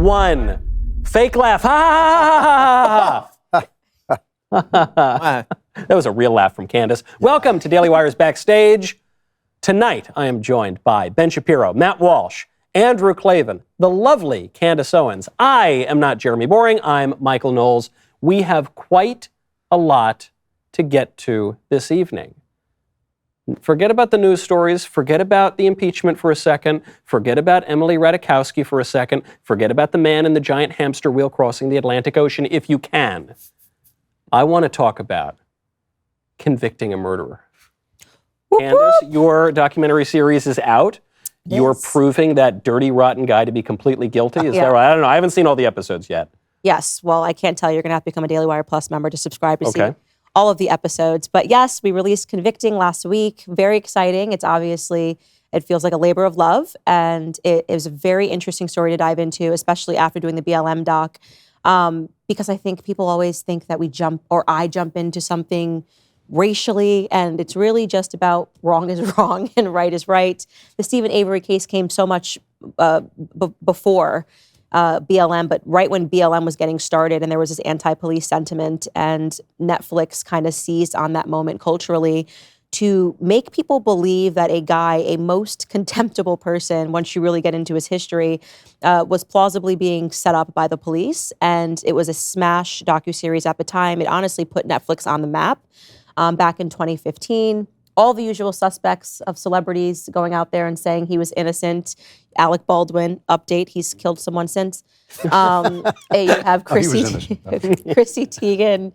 1. Fake laugh. Ha ha ha ha. That was a real laugh from Candace. Welcome to Daily Wire's Backstage. Tonight, I am joined by Ben Shapiro, Matt Walsh, Andrew Klavan, the lovely Candace Owens. I am not Jeremy Boring. I'm Michael Knowles. We have quite a lot to get to this evening. Forget about the news stories. Forget about the impeachment for a second. Forget about Emily Ratajkowski for a second. Forget about the man in the giant hamster wheel crossing the Atlantic Ocean, if you can. I want to talk about convicting a murderer. Candace, your documentary series is out. Yes. You're proving that dirty, rotten guy to be completely guilty. Is that right? I don't know. I haven't seen all the episodes yet. Yes. Well, I can't tell you. You're going to have to become a Daily Wire Plus member to subscribe to see all of the episodes. But yes, we released Convicting last week. Very exciting. It feels like a labor of love. And it was a very interesting story to dive into, especially after doing the BLM doc. Because I think people always think that I jump into something racially, and it's really just about wrong is wrong and right is right. The Stephen Avery case came so much before BLM, but right when BLM was getting started and there was this anti-police sentiment, and Netflix kind of seized on that moment culturally to make people believe that a most contemptible person, once you really get into his history, was plausibly being set up by the police. And it was a smash docuseries at the time. It honestly put Netflix on the map. Back in 2015, all the usual suspects of celebrities going out there and saying he was innocent. Alec Baldwin, update, he's killed someone since. You have Chrissy Teigen,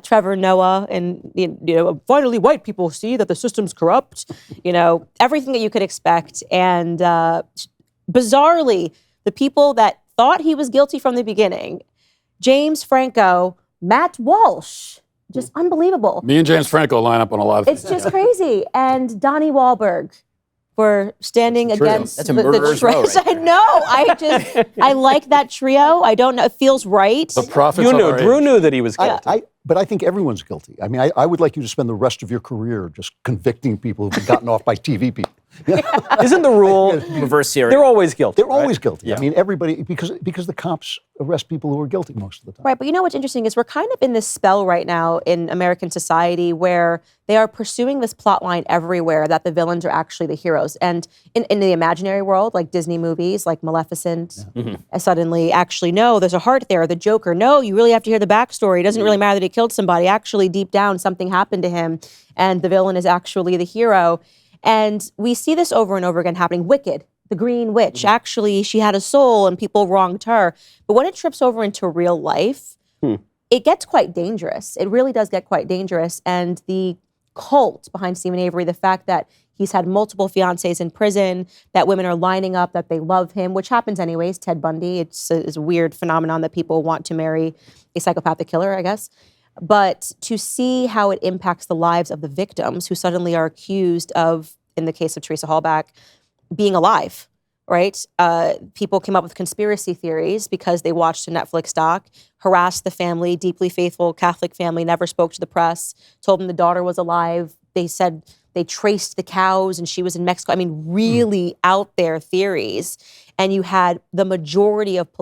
Trevor Noah, and finally white people see that the system's corrupt. Everything that you could expect. And bizarrely, the people that thought he was guilty from the beginning, James Franco, Matt Walsh, just unbelievable. Me and James Franco line up on a lot of things. It's just crazy. And Donnie Wahlberg for standing against the trio. I know. I like that trio. I don't know. It feels right. The prophets Drew knew that he was guilty. But I think everyone's guilty. I mean, I would like you to spend the rest of your career just convicting people who've gotten off by TV people. Isn't the rule reverse serial? They're always guilty. They're always guilty. Yeah. I mean, everybody, because the cops arrest people who are guilty most of the time. Right, but you know what's interesting is we're kind of in this spell right now in American society where they are pursuing this plot line everywhere that the villains are actually the heroes. And in the imaginary world, like Disney movies, like Maleficent, suddenly, actually, no, there's a heart there. The Joker, no, you really have to hear the backstory. It doesn't really matter that he killed somebody. Actually, deep down, something happened to him, and the villain is actually the hero. And we see this over and over again happening. Wicked, the Green Witch, actually, she had a soul and people wronged her. But when it trips over into real life, it gets quite dangerous. It really does get quite dangerous. And the cult behind Stephen Avery, the fact that he's had multiple fiancés in prison, that women are lining up, that they love him, which happens anyways, Ted Bundy. It's a weird phenomenon that people want to marry a psychopathic killer, I guess. But to see how it impacts the lives of the victims who suddenly are accused of, in the case of Teresa Hallback, being alive, right? People came up with conspiracy theories because they watched a Netflix doc, harassed the family, deeply faithful Catholic family, never spoke to the press, told them the daughter was alive. They said they traced the cows and she was in Mexico. I mean, really out there theories. And you had the majority of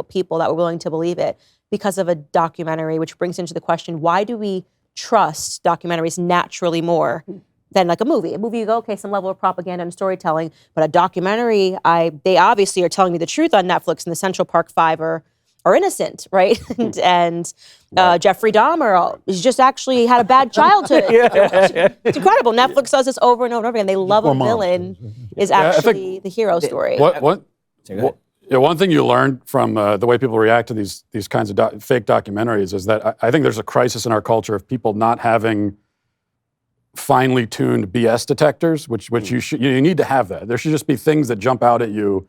people that were willing to believe it because of a documentary, which brings into the question, why do we trust documentaries naturally more than like a movie? A movie, you go, okay, some level of propaganda and storytelling, but a documentary, they obviously are telling me the truth on Netflix, and the Central Park Five are innocent, right? and Jeffrey Dahmer, he's just actually had a bad childhood. It's incredible. Netflix does this over and over and over again. They love a villain is actually the hero story. One thing you learn from the way people react to these kinds of fake documentaries is that I think there's a crisis in our culture of people not having finely tuned BS detectors, which you need to have that. There should just be things that jump out at you.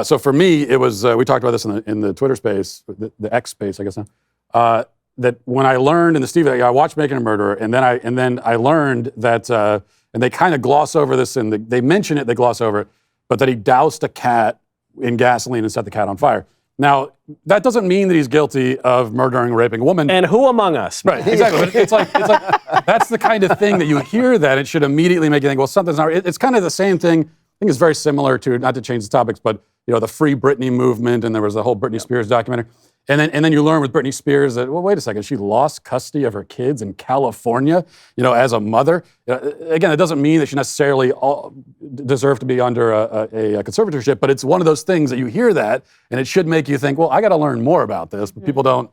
So for me, it was we talked about this in the Twitter space, the X space, I guess now. That when I learned in the Steve, I watched Making a Murderer, and then I learned that, and they kind of gloss over this, and they mention it, they gloss over it, but that he doused a cat in gasoline and set the cat on fire. Now, that doesn't mean that he's guilty of murdering, raping a woman. And who among us? Right, exactly. But it's like that's the kind of thing that you hear that it should immediately make you think, well, something's not right. It's kind of the same thing. I think it's very similar to, not to change the topics, but the Free Britney movement, and there was the whole Britney Spears documentary. And then you learn with Britney Spears that, well, wait a second, she lost custody of her kids in California, as a mother. Again, it doesn't mean that she necessarily deserved to be under a conservatorship, but it's one of those things that you hear that, and it should make you think, well, I got to learn more about this, but people don't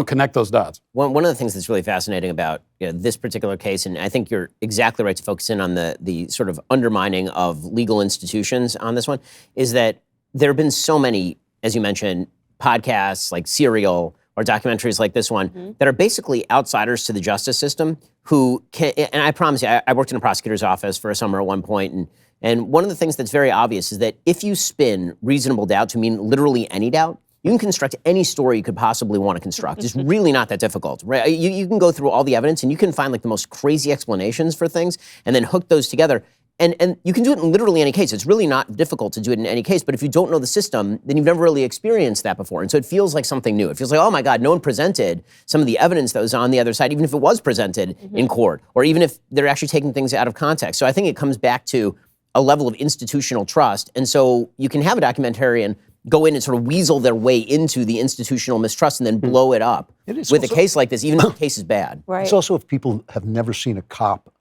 connect those dots. One of the things that's really fascinating about this particular case, and I think you're exactly right to focus in on the sort of undermining of legal institutions on this one, is that there have been so many, as you mentioned, podcasts like Serial or documentaries like this one that are basically outsiders to the justice system who can, and I promise you, I worked in a prosecutor's office for a summer at one point, and one of the things that's very obvious is that if you spin reasonable doubt to mean literally any doubt, you can construct any story you could possibly want to construct. It's really not that difficult, right? You can go through all the evidence and you can find like the most crazy explanations for things and then hook those together. And you can do it in literally any case. It's really not difficult to do it in any case, but if you don't know the system, then you've never really experienced that before. And so it feels like something new. It feels like, oh my God, no one presented some of the evidence that was on the other side, even if it was presented in court, or even if they're actually taking things out of context. So I think it comes back to a level of institutional trust. And so you can have a documentarian go in and sort of weasel their way into the institutional mistrust and then blow it up with a case like this, even if the case is bad. Right. It's also if people have never seen a cop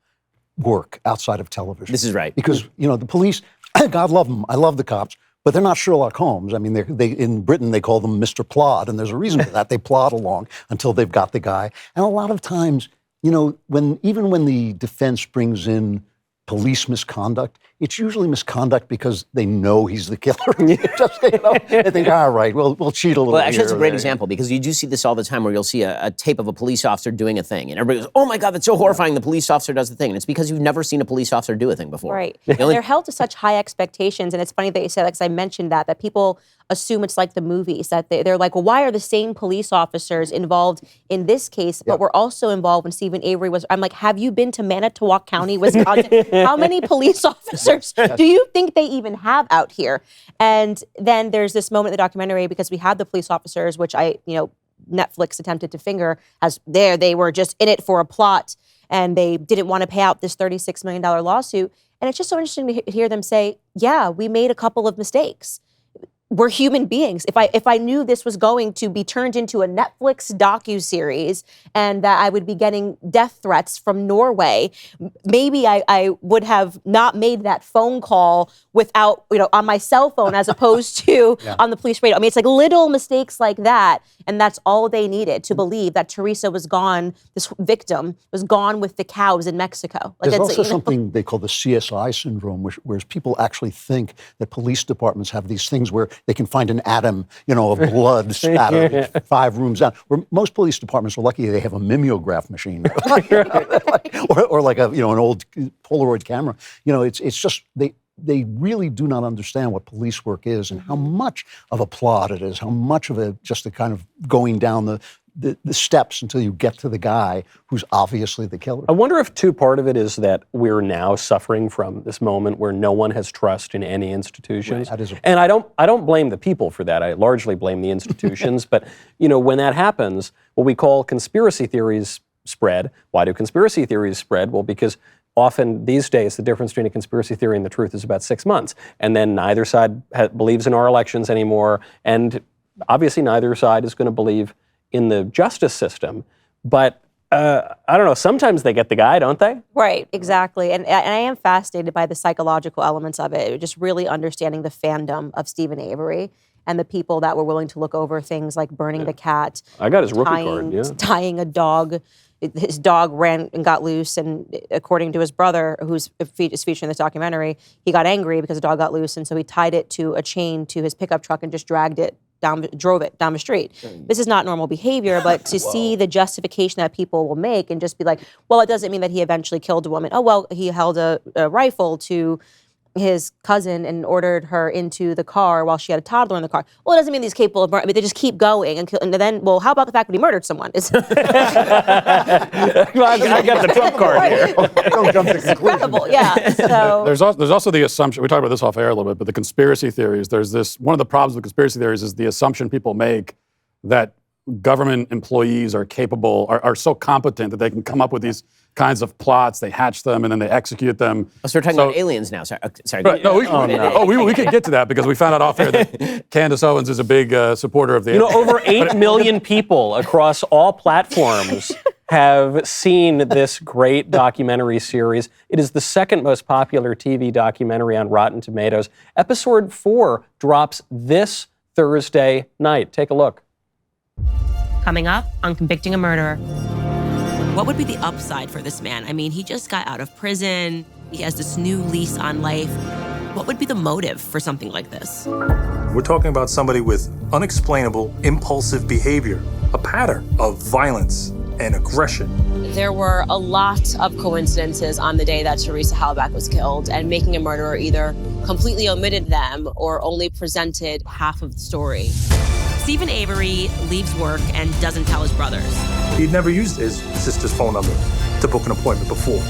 work outside of television. This is right. Because, the police, God love them, I love the cops, but they're not Sherlock Holmes. I mean, they in Britain, they call them Mr. Plod, and there's a reason for that. They plod along until they've got the guy. And a lot of times, when the defense brings in police misconduct, it's usually misconduct because they know he's the killer. They think, all right, we'll cheat a little. Well, actually, here that's a or great there. example because you do see this all the time where you'll see a tape of a police officer doing a thing, and everybody goes, "Oh my God, that's so horrifying! The police officer does the thing," and it's because you've never seen a police officer do a thing before. Right. They're held to such high expectations, and it's funny that you said that because I mentioned that people assume it's like the movies, that they're like, well, why are the same police officers involved in this case, but we're also involved when Stephen Avery was, I'm like, have you been to Manitowoc County, Wisconsin? How many police officers do you think they even have out here? And then there's this moment in the documentary, because we had the police officers, which Netflix attempted to finger as they were just in it for a plot, and they didn't want to pay out this $36 million lawsuit. And it's just so interesting to hear them say, yeah, we made a couple of mistakes. We're human beings. If I knew this was going to be turned into a Netflix docuseries and that I would be getting death threats from Norway, maybe I would have not made that phone call without, on my cell phone as opposed to on the police radio. I mean, it's like little mistakes like that. And that's all they needed to believe that Teresa was gone, this victim was gone with the cows in Mexico. Like, There's also something they call the CSI syndrome, where people actually think that police departments have these things where they can find an atom, of blood spattered 5 rooms down. Where most police departments are lucky they have a mimeograph machine, or like an old Polaroid camera. It's just they really do not understand what police work is and how much of a plot it is, how much of just a kind of going down the steps until you get to the guy who's obviously the killer. I wonder if part of it is that we're now suffering from this moment where no one has trust in any institutions. Right. And I don't blame the people for that. I largely blame the institutions. But when that happens, what we call conspiracy theories spread. Why do conspiracy theories spread? Well, because often these days, the difference between a conspiracy theory and the truth is about 6 months. And then neither side believes in our elections anymore. And obviously neither side is going to believe in the justice system. But I don't know, sometimes they get the guy, don't they? Right, exactly. And I am fascinated by the psychological elements of it, just really understanding the fandom of Stephen Avery and the people that were willing to look over things like burning the cat. I got his rookie card, tying a dog. His dog ran and got loose, and according to his brother, who's is featured in this documentary, he got angry because the dog got loose, and so he tied it to a chain to his pickup truck and just drove it down the street. This is not normal behavior, but to see the justification that people will make and just be like, well, it doesn't mean that he eventually killed a woman. Oh, well, he held a rifle to his cousin and ordered her into the car while she had a toddler in the car. Well, it doesn't mean he's capable of murder. I mean, they just keep going. And then, well, how about the fact that he murdered someone? I got the trump card here. Don't jump to conclusions. Incredible, yeah. So There's also the assumption, we talked about this off air a little bit, but the conspiracy theories, one of the problems with conspiracy theories is the assumption people make that government employees are capable, are so competent that they can come up with these kinds of plots. They hatch them and then they execute them. Oh, so we're talking about aliens now. Sorry. Right, no, we could get to that because we found out off air that Candace Owens is a big supporter of the. You know, over 8 million people across all platforms have seen this great documentary series. It is the second most popular TV documentary on Rotten Tomatoes. Episode 4 drops this Thursday night. Take a look. Coming up on Convicting a Murderer. What would be the upside for this man? I mean, he just got out of prison. He has this new lease on life. What would be the motive for something like this? We're talking about somebody with unexplainable, impulsive behavior, a pattern of violence and aggression. There were a lot of coincidences on the day that Teresa Halbach was killed, and Making a Murderer either completely omitted them or only presented half of the story. Stephen Avery leaves work and doesn't tell his brothers. He'd never used his sister's phone number to book an appointment before.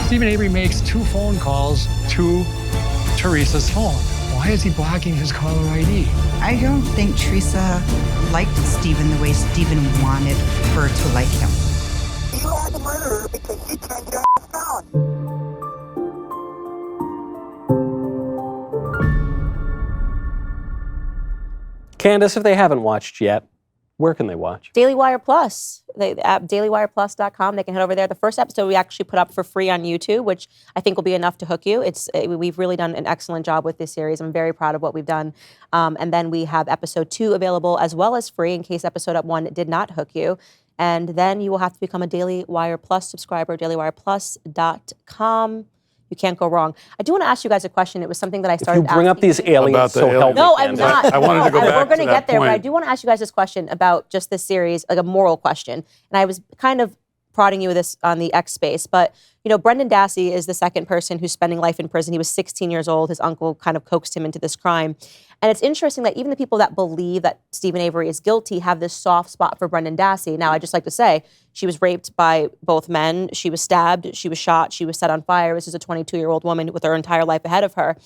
Stephen Avery makes 2 phone calls to Teresa's phone. Why is he blocking his caller ID? I don't think Teresa liked Stephen the way Stephen wanted her to like him. You are the murderer because you turned your ass on. Candace, if they haven't watched yet, where can they watch? Daily Wire Plus. The app dailywireplus.com. They can head over there. The first episode we actually put up for free on YouTube, which I think will be enough to hook you. We've really done an excellent job with this series. I'm very proud of what we've done. And then we have episode 2 available as well as free in case episode 1 did not hook you. And then you will have to become a Daily Wire Plus subscriber, dailywireplus.com. You can't go wrong. I do want to ask you guys a question. It was something that I started asking. You bring up these aliens, so help me. No, I'm not. I wanted to go back We're going to get there, point. but I do want to ask you guys this question about just this series, like a moral question. And I was kind of prodding you with this on the X space, but you know, Brendan Dassey is the second person who's spending life in prison. He was 16 years old. His uncle kind of coaxed him into this crime. And it's interesting that even the people that believe that Stephen Avery is guilty have this soft spot for Brendan Dassey. Now, I just like to say, she was raped by both men. She was stabbed. She was shot. She was set on fire. This is a 22-year-old woman with her entire life ahead of her.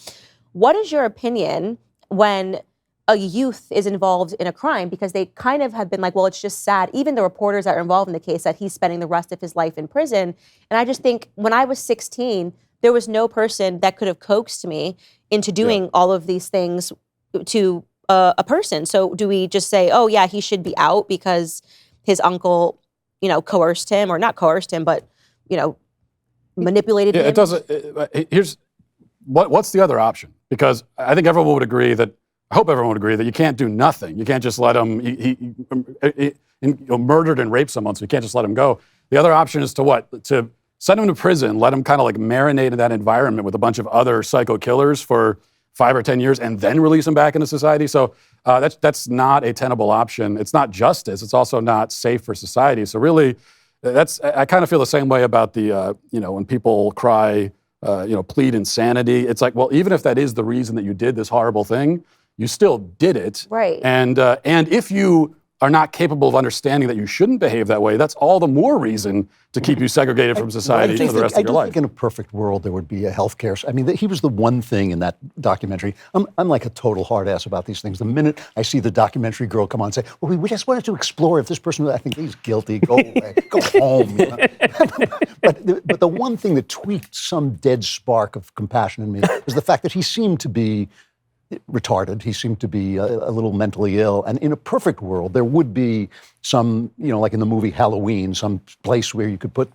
What is your opinion when a youth is involved in a crime? Because they kind of have been like, well, it's just sad. Even the reporters that are involved in the case, that he's spending the rest of his life in prison. And I just think when I was 16, there was no person that could have coaxed me into doing all of these things to a person. So do we just say, oh yeah, he should be out because his uncle, you know, coerced him, or not coerced him, but, you know, manipulated him? It doesn't. Here's what's the other option? Because I think everyone would agree that. I hope everyone would agree that you can't do nothing. You can't just let him. He murdered and raped someone, so you can't just let him go. The other option is to what? To send him to prison, let him kind of like marinate in that environment with a bunch of other psycho killers for 5 or 10 years, and then release him back into society. So that's not a tenable option. It's not justice. It's also not safe for society. So really, I kind of feel the same way about the when people cry, plead insanity. It's like, well, even if that is the reason that you did this horrible thing, you still did it. Right. And if you are not capable of understanding that you shouldn't behave that way, that's all the more reason to keep you segregated from society for the rest of your life. I think in a perfect world there would be a healthcare. I mean, he was the one thing in that documentary. I'm like a total hard ass about these things. The minute I see the documentary girl come on and say, well, we just wanted to explore if this person, I think he's guilty, go away, go home. You know? but the one thing that tweaked some dead spark of compassion in me is the fact that he seemed to be retarded. He seemed to be a little mentally ill. And in a perfect world, there would be some, like in the movie Halloween, some place where you could put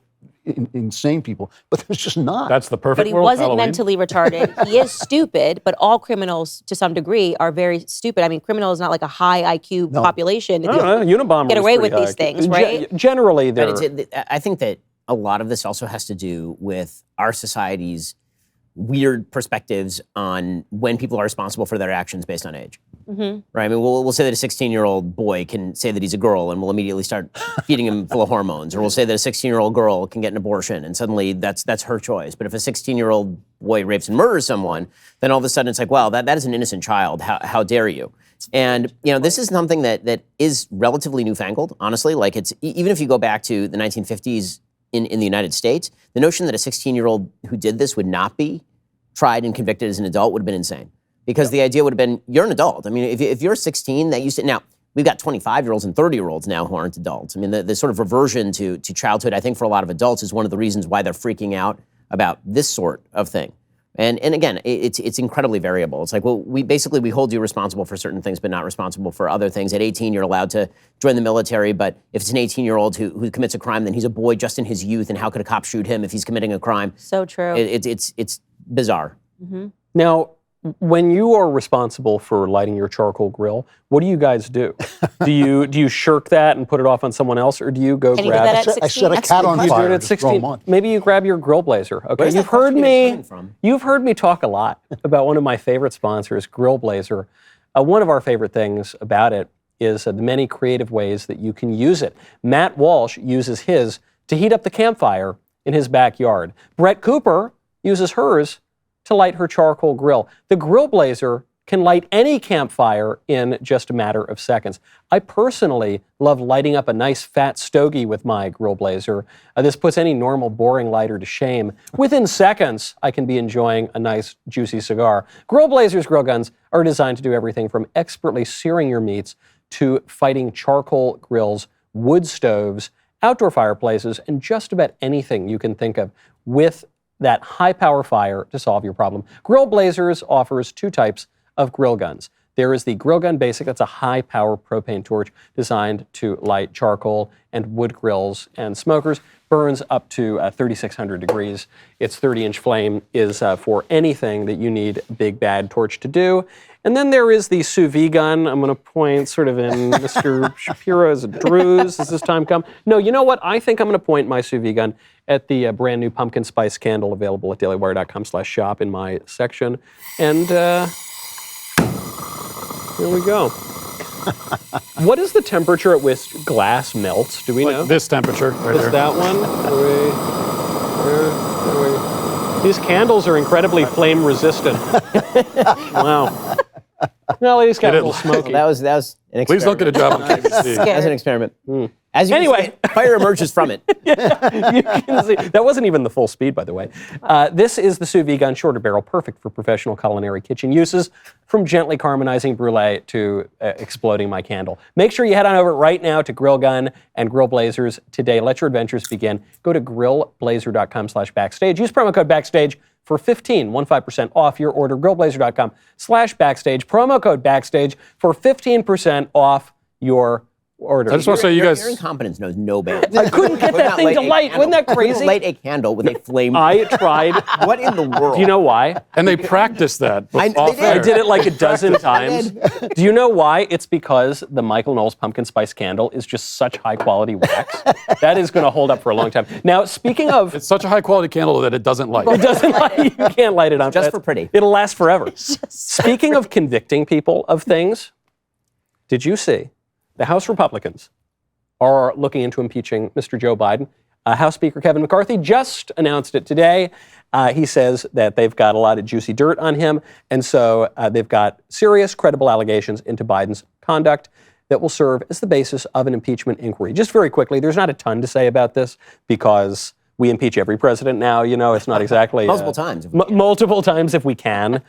insane people. But there's just not. That's the perfect world. But he wasn't Halloween. mentally retarded. He is stupid, but all criminals, to some degree, are very stupid. I mean, criminal is not like a high IQ population. Unabomber get away with high these IQ. things, right? Generally, they're... I think that a lot of this also has to do with our society's weird perspectives on when people are responsible for their actions based on age. Mm-hmm. Right? I mean, we'll say that a 16-year-old boy can say that he's a girl and we'll immediately start feeding him full of hormones. Or we'll say that a 16-year-old girl can get an abortion and suddenly that's her choice. But if a 16-year-old boy rapes and murders someone, then all of a sudden it's like, wow, that is an innocent child. How dare you? And this is something that is relatively newfangled, honestly. Like it's, even if you go back to the 1950s in the United States, the notion that a 16-year-old who did this would not be tried and convicted as an adult would have been insane. Because the idea would have been, you're an adult. I mean, if you're 16, that used to... Now, we've got 25-year-olds and 30-year-olds now who aren't adults. I mean, the sort of reversion to childhood, I think, for a lot of adults is one of the reasons why they're freaking out about this sort of thing. And again, it's incredibly variable. It's like, well, we hold you responsible for certain things, but not responsible for other things. At 18, you're allowed to join the military, but if it's an 18-year-old who commits a crime, then he's a boy just in his youth, and how could a cop shoot him if he's committing a crime? So true. It's bizarre. Now, when you are responsible for lighting your charcoal grill, what do you guys do? do you shirk that and put it off on someone else, or do you go Can you do grab? that at I 16? set a cat on You do fire. it at just throw 'em 16. on. Maybe you grab your grill blazer. Okay, Where's you've that heard question me. coming from? You've heard me talk a lot about one of my favorite sponsors, Grill Blazer. One of our favorite things about it is the many creative ways that you can use it. Matt Walsh uses his to heat up the campfire in his backyard. Brett Cooper uses hers to light her charcoal grill. The Grill Blazer can light any campfire in just a matter of seconds. I personally love lighting up a nice fat stogie with my Grill Blazer. This puts any normal boring lighter to shame. Within seconds, I can be enjoying a nice juicy cigar. Grill Blazer's grill guns are designed to do everything from expertly searing your meats to fighting charcoal grills, wood stoves, outdoor fireplaces, and just about anything you can think of with that high power fire to solve your problem. Grill Blazers offers two types of grill guns. There is the Grill Gun Basic. That's a high power propane torch designed to light charcoal and wood grills and smokers. Burns up to 3,600 degrees. Its 30-inch flame is for anything that you need a big bad torch to do. And then there is the sous vide gun. I'm going to point sort of in Mr. Shapiro's Drew's. Has this time come? No, you know what? I think I'm going to point my sous vide gun at the brand new pumpkin spice candle available at dailywire.com/shop in my section. And here we go. What is the temperature at which glass melts? Do we know? This temperature right Is here. that one? These candles are incredibly flame resistant. Wow. Well, these got a little smoky. That was an experiment. Please don't get a job on KBC. That was an experiment. As you Anyway. can see, fire emerges from it. You can see. That wasn't even the full speed, by the way. This is the sous vide gun, shorter barrel, perfect for professional culinary kitchen uses, from gently caramelizing brulee to exploding my candle. Make sure you head on over right now to Grill Gun and Grill Blazers today. Let your adventures begin. Go to grillblazer.com/backstage. Use promo code backstage for 15% off your order. Grillblazer.com/backstage. Promo code backstage for 15% off your order. I just want to say, you Your guys. incompetence knows no bounds. I couldn't get that thing to light. Wasn't that crazy? Couldn't light a candle with a flame. I tried. What in the world? Do you know why? And they practiced that. They off did. I air. did it like a dozen times. Do you know why? It's because the Michael Knowles pumpkin spice candle is just such high quality wax. That is going to hold up for a long time. Now, speaking of, It's such a high quality candle that it doesn't light. it doesn't light, you can't light it on. Just for pretty. It'll last forever. Speaking of convicting people of things, did you see the House Republicans are looking into impeaching Mr. Joe Biden? House Speaker Kevin McCarthy just announced it today. He says that they've got a lot of juicy dirt on him, and so they've got serious, credible allegations into Biden's conduct that will serve as the basis of an impeachment inquiry. Just very quickly, there's not a ton to say about this because we impeach every president now. You know, it's not exactly Multiple times. multiple times if we can.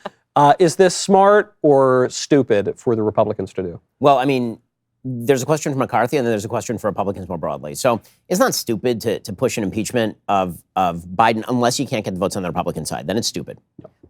Is this smart or stupid for the Republicans to do? Well, I mean, there's a question for McCarthy, and then there's a question for Republicans more broadly. So it's not stupid to push an impeachment of Biden unless you can't get the votes on the Republican side. Then it's stupid.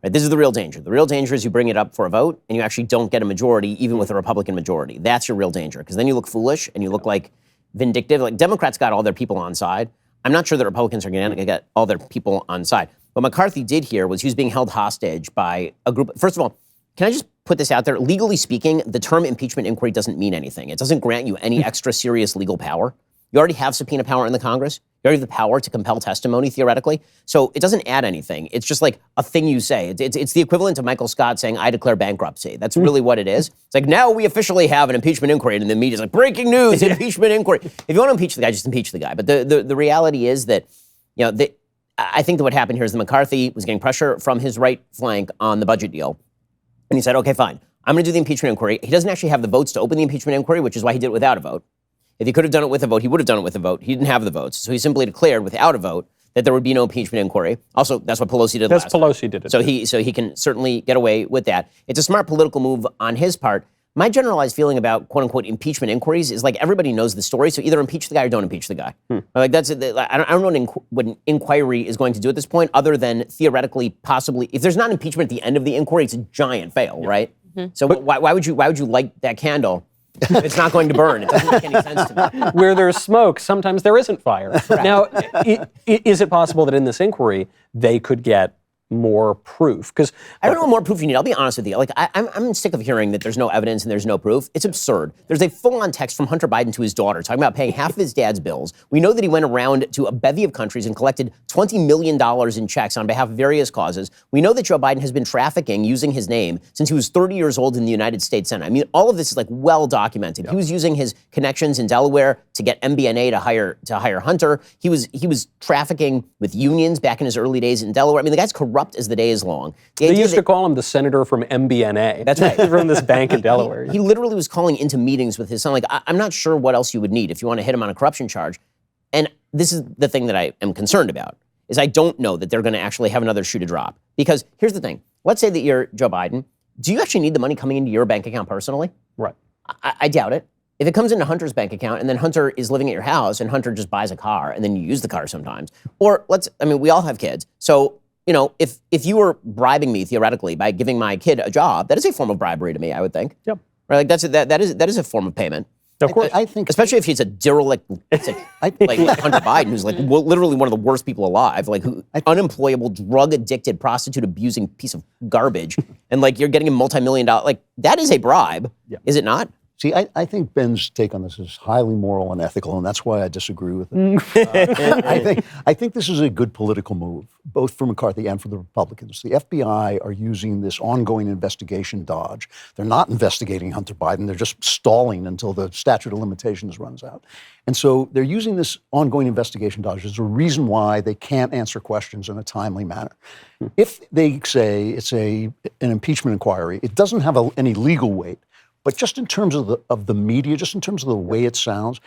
Right? This is the real danger. The real danger is you bring it up for a vote, and you actually don't get a majority, even with a Republican majority. That's your real danger, because then you look foolish, and you look like vindictive. Like, Democrats got all their people on side. I'm not sure that Republicans are going to get all their people on side. What McCarthy did here was he was being held hostage by a group. First of all, can I just put this out there? Legally speaking, the term impeachment inquiry doesn't mean anything. It doesn't grant you any extra serious legal power. You already have subpoena power in the Congress. You already have the power to compel testimony, theoretically. So it doesn't add anything. It's just like a thing you say. It's the equivalent to Michael Scott saying, I declare bankruptcy. That's really what it is. It's like, now we officially have an impeachment inquiry. And the media's like, breaking news, impeachment inquiry. If you want to impeach the guy, just impeach the guy. But the reality is that, you know, I think that what happened here is that McCarthy was getting pressure from his right flank on the budget deal. And he said, okay, fine. I'm going to do the impeachment inquiry. He doesn't actually have the votes to open the impeachment inquiry, which is why he did it without a vote. If he could have done it with a vote, he would have done it with a vote. He didn't have the votes. So he simply declared without a vote that there would be no impeachment inquiry. Also, that's what Pelosi did last time. Pelosi did it. So he can certainly get away with that. It's a smart political move on his part. My generalized feeling about quote unquote impeachment inquiries is like everybody knows the story, so either impeach the guy or don't impeach the guy. Like I don't know what an inquiry is going to do at this point, other than theoretically, possibly, if there's not impeachment at the end of the inquiry, it's a giant fail, right? So why would you light that candle? It's not going to burn. It doesn't make any sense to me. Where there's smoke, sometimes there isn't fire. Now, is it possible that in this inquiry they could get more proof? Because I don't know what more proof you need. I'll be honest with you. Like I'm sick of hearing that there's no evidence and there's no proof. It's absurd. There's a full-on text from Hunter Biden to his daughter talking about paying half of his dad's bills. We know that he went around to a bevy of countries and collected $20 million in checks on behalf of various causes. We know that Joe Biden has been trafficking using his name since he was 30 years old in the United States Senate. I mean, all of this is like well documented. Yep. He was using his connections in Delaware to get MBNA to hire Hunter. He was trafficking with unions back in his early days in Delaware. I mean, the guy's corrupt as the day is long. They used to call him the senator from MBNA. That's right. From this bank in Delaware. He literally was calling into meetings with his son. Like, I'm not sure what else you would need if you want to hit him on a corruption charge. And this is the thing that I am concerned about, is I don't know that they're going to actually have another shoe to drop. Because here's the thing. Let's say that you're Joe Biden. Do you actually need the money coming into your bank account personally? Right. I doubt it. If it comes into Hunter's bank account and then Hunter is living at your house and Hunter just buys a car and then you use the car sometimes. Or we all have kids. So, if you were bribing me theoretically by giving my kid a job, that is a form of bribery to me, I would think. Yep. Right? Like that is a form of payment. Of course. I think, especially if he's a derelict, like Hunter Biden, who's like literally one of the worst people alive, like unemployable, drug-addicted, prostitute-abusing piece of garbage, and like you're getting a multi-million-dollar, like that is a bribe, is it not? See, I think Ben's take on this is highly moral and ethical, and that's why I disagree with it. I think this is a good political move, both for McCarthy and for the Republicans. The FBI are using this ongoing investigation dodge. They're not investigating Hunter Biden. They're just stalling until the statute of limitations runs out. And so they're using this ongoing investigation dodge as a reason why they can't answer questions in a timely manner. If they say it's an impeachment inquiry, it doesn't have any legal weight. But just in terms of the media, just in terms of the way it sounds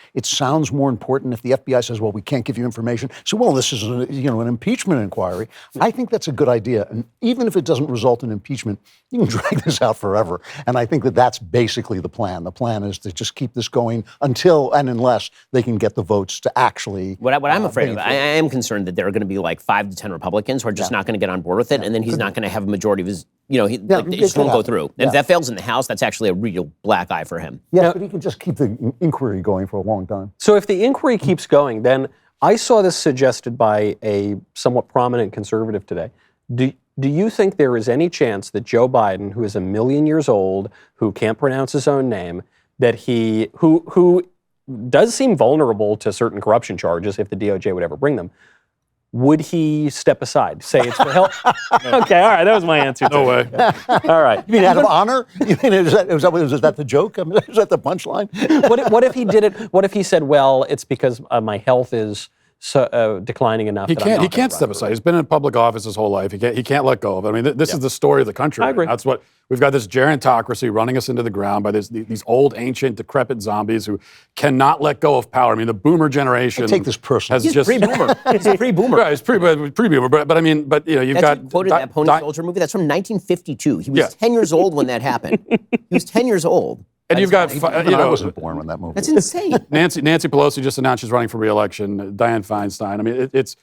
more important if the FBI says, well, we can't give you information. So, well, this is an impeachment inquiry. I think that's a good idea. And even if it doesn't result in impeachment, you can drag this out forever. And I think that that's basically the plan. The plan is to just keep this going until and unless they can get the votes to actually. What I'm afraid of, I am concerned that there are going to be like 5 to 10 Republicans who are just not going to get on board with it. And then he's not going to have a majority of his, it just won't go through. And if that fails in the House, that's actually a real black eye for him. Yeah, but he can just keep the inquiry going for a long time. So if the inquiry keeps going, then I saw this suggested by a somewhat prominent conservative today. Do you think there is any chance that Joe Biden, who is 1 million years old, who can't pronounce his own name, that who does seem vulnerable to certain corruption charges if the DOJ would ever bring them, would he step aside? Say it's for help? Okay, all right, that was my answer. No way. All right. You mean out of honor? You mean was that the joke? I mean, is that the punchline? What if he did it? What if he said, "Well, it's because my health is declining enough"? He can't step aside. He's been in public office his whole life. He can't let go of it. I mean, this is the story of the country. I agree. That's what we've got. This gerontocracy running us into the ground by these old, ancient, decrepit zombies who cannot let go of power. I mean, the boomer generation. I take this personally. He's pre-boomer. He's pre-boomer. Right, he's pre-boomer. But I mean, you've got quoted that Pony Soldier movie. That's from 1952. He was 10 years old when that happened. He was 10 years old. And you've got, I wasn't born when that movie. That's insane. Nancy Pelosi just announced she's running for re-election. Dianne Feinstein. I mean, it's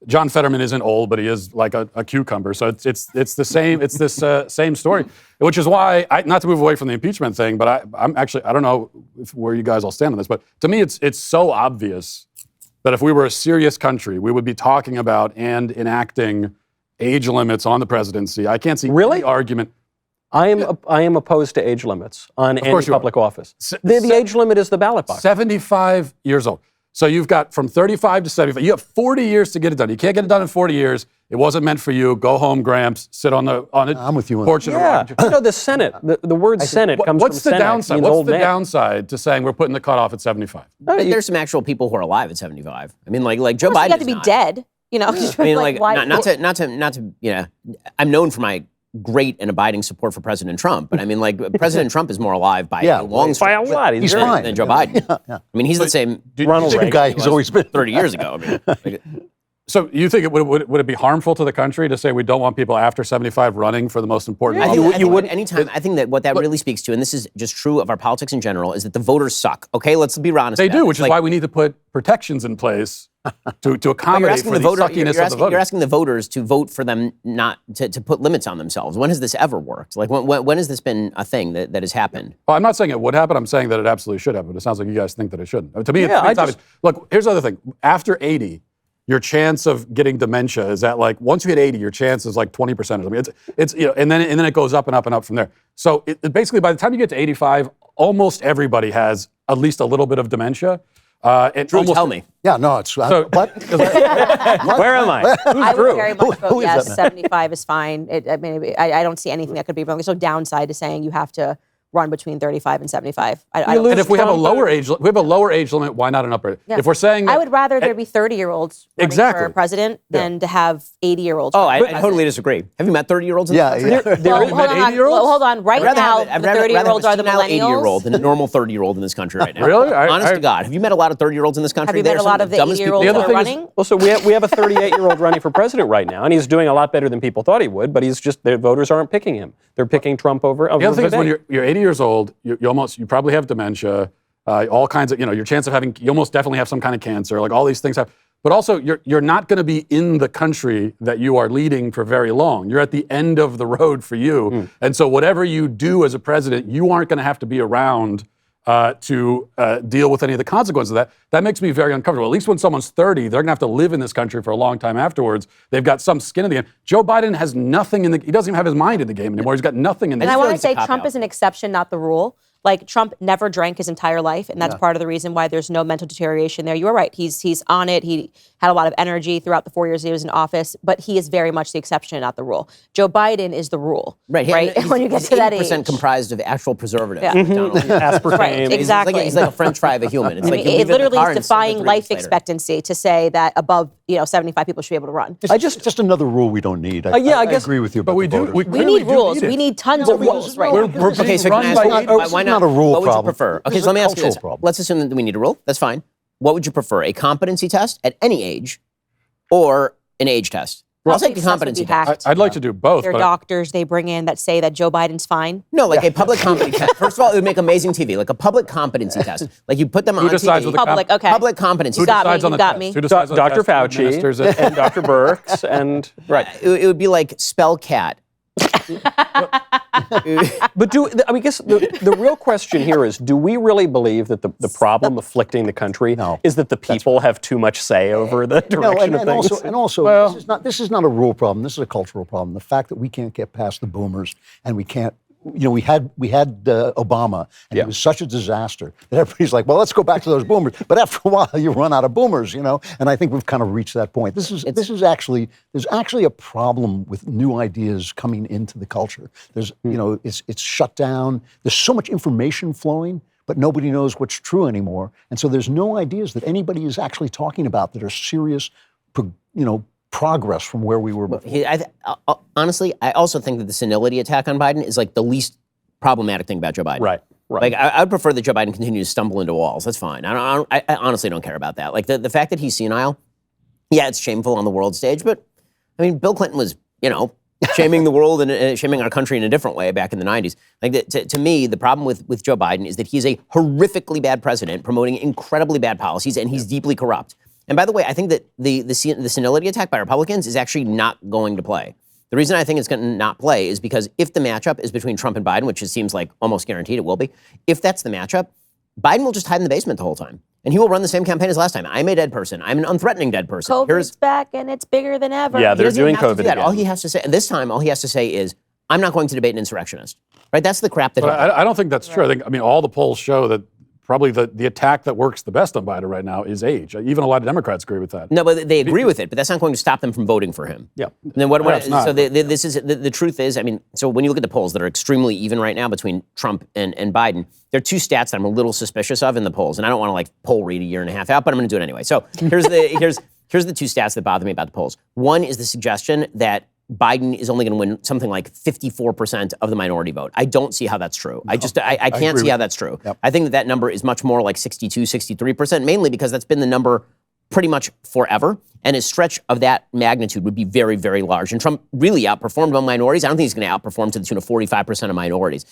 John Fetterman isn't old, but he is like a cucumber. So it's the same. It's this same story, which is why not to move away from the impeachment thing, but I'm actually I don't know where you guys all stand on this, but to me it's so obvious that if we were a serious country, we would be talking about and enacting age limits on the presidency. I can't see any argument. I am opposed to age limits on any public office. The age limit is the ballot box. 75 years old. So you've got from 35 to 75. You have 40 years to get it done. You can't get it done in 40 years. It wasn't meant for you. Go home, Gramps. Sit on it. I'm with you on porch. that. Yeah. The Senate. The word Senate comes what's from the downside? Senex, What's the downside to saying we're putting the cutoff at 75? There's some actual people who are alive at 75. I mean, like Joe Biden. You have to be dead. Just I mean, why? not to. I'm known for my great and abiding support for President Trump, but I mean, President Trump is more alive by a long by a lot. He's fine than Joe Bidden. I mean, he's the same Ronald Reagan guy he's always been 30 years ago. I mean, So you think would it be harmful to the country to say we don't want people after 75 running for the most important? I office? think anytime. I think that what that really speaks to, and this is just true of our politics in general, is that the voters suck. Okay, let's be honest. They do, it. which is why we need to put protections in place to accommodate for the suckiness of the voters. You're asking the voters to vote for them not to put limits on themselves. When has this ever worked? Like when has this been a thing that has happened? Well, I'm not saying it would happen. I'm saying that it absolutely should happen. It sounds like you guys think that it shouldn't. To me, Yeah, it's obvious. Look, here's the other thing. After 80, your chance of getting dementia is at like, once you hit 80, your chance is like 20% or something. It's and then it goes up and up and up from there. So basically, by the time you get to 85, almost everybody has at least a little bit of dementia. Drew, tell me. Yeah, no, it's what? Where am I? I would very much vote who is yes. that man? 75 is fine. I don't see anything that could be wrong. There's no downside to saying you have to run between 35 and 75. And if we have a lower age, limit. Why not an upper? Yeah. If we're saying that, I would rather there be 30-year-olds running for president than to have 80-year-olds. Oh, I totally disagree. Have you met 30-year-olds? Yeah. Hold on. Right now, the 30-year-olds are the millennials. 80-year-old than a normal 30-year-old in this country right now. Really? Honest to God, have you met a lot of 30-year-olds in this country? Have you met a lot of the 80-year-olds that are running? Well, so we have a 38-year-old running for president right now, and he's doing a lot better than people thought he would, but their voters aren't picking him. They're picking Trump over the other thing is when Biden. you're 80 years old, you probably have dementia, all kinds of, your chance of having, you almost definitely have some kind of cancer, like all these things have. But also, you're not going to be in the country that you are leading for very long. You're at the end of the road for you. And so whatever you do as a president, you aren't going to have to be around to deal with any of the consequences of that. That makes me very uncomfortable. At least when someone's 30, they're going to have to live in this country for a long time afterwards. They've got some skin in the game. Joe Biden has nothing he doesn't even have his mind in the game anymore. He's got nothing in the game. And I want to say Trump is an exception, not the rule. Like, Trump never drank his entire life, and that's part of the reason why there's no mental deterioration there. You are right. He's on it. He had a lot of energy throughout the 4 years he was in office, but he is very much the exception, not the rule. Joe Biden is the rule. Right. When you get to that age. 80% comprised of actual preservatives. Yeah. Aspartame. Right, exactly. He's like a French fry of a human. It's like you it leave it in the literally car is and send it defying 3 life minutes later. expectancy to say that above 75 people should be able to run. It's just another rule we don't need. I guess, agree with you. But about we the do. voters. We We clearly need do rules. need it. We need tons of rules right now. Okay, so can I run ask by why It's not? not a rule What would you problem. prefer? Okay, This so let is me a ask you this. cultural problem. Let's assume that we need a rule. That's fine. What would you prefer? A competency test at any age or an age test? I'll take the competency test. I'd like to do both. There are but doctors they bring in that say that Joe Biden's fine. No, like a public competency test. First of all, it would make amazing TV, like a public competency test. Like you put them on Who decides TV. what the Public, okay. Public competency Who test. decides on You the got test? me. Who decides on the Dr. test? Who Fauci administers it? and Dr. Birx and It would be like spell cat. But I guess the real question here is, do we really believe that the problem afflicting the country is that the people have too much say over the direction of things? Also, this is not a rule problem. This is a cultural problem. The fact that we can't get past the boomers and we can't. We had Obama, and it was such a disaster that everybody's like, well, let's go back to those boomers. But after a while, you run out of boomers, And I think we've kind of reached that point. There's actually a problem with new ideas coming into the culture. There's, it's shut down. There's so much information flowing, but nobody knows what's true anymore. And so there's no ideas that anybody is actually talking about that are serious, progress from where we were before. Honestly, I also think that the senility attack on Biden is like the least problematic thing about Joe Biden. Right. Like I would prefer that Joe Biden continue to stumble into walls. That's fine. I honestly don't care about that. Like the fact that he's senile, yeah, it's shameful on the world stage. But I mean, Bill Clinton was, shaming the world and shaming our country in a different way back in the 90s. Like to me, the problem with Joe Biden is that he's a horrifically bad president promoting incredibly bad policies, and he's deeply corrupt. And by the way, I think that the senility attack by Republicans is actually not going to play. The reason I think it's going to not play is because if the matchup is between Trump and Biden, which it seems like almost guaranteed it will be, if that's the matchup, Biden will just hide in the basement the whole time. And he will run the same campaign as last time. I'm a dead person. I'm an unthreatening dead person. COVID's back and it's bigger than ever. Yeah, they're doing COVID again. All he has to say, and this time, all he has to say is, I'm not going to debate an insurrectionist. Right? That's the crap that But I don't think that's true. I mean, all the polls show that probably the attack that works the best on Biden right now is age. Even a lot of Democrats agree with that. No, but they agree with it, but that's not going to stop them from voting for him. Yeah. And then what Perhaps not. so this is the truth is, I mean, so when you look at the polls that are extremely even right now between Trump and Biden, there are two stats that I'm a little suspicious of in the polls, and I don't want to like poll read a year and a half out, but I'm going to do it anyway. So here's the two stats that bother me about the polls. One is the suggestion that Biden is only going to win something like 54% of the minority vote. I don't see how that's true. I can't see how that's true. Yep. I think that number is much more like 62, 63%, mainly because that's been the number pretty much forever. And a stretch of that magnitude would be very, very large. And Trump really outperformed among minorities. I don't think he's going to outperform to the tune of 45% of minorities.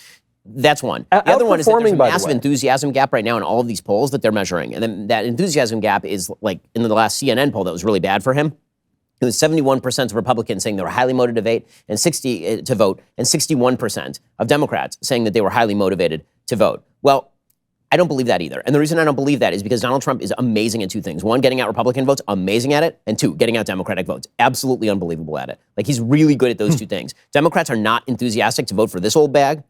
That's one. The other one is that there's a massive enthusiasm gap right now in all of these polls that they're measuring. And then that enthusiasm gap is like in the last CNN poll that was really bad for him. It was 71% of Republicans saying they were highly motivated and 61% of Democrats saying that they were highly motivated to vote. Well, I don't believe that either. And the reason I don't believe that is because Donald Trump is amazing at two things. One, getting out Republican votes, amazing at it. And two, getting out Democratic votes, absolutely unbelievable at it. Like, he's really good at those two things. Democrats are not enthusiastic to vote for this old bag,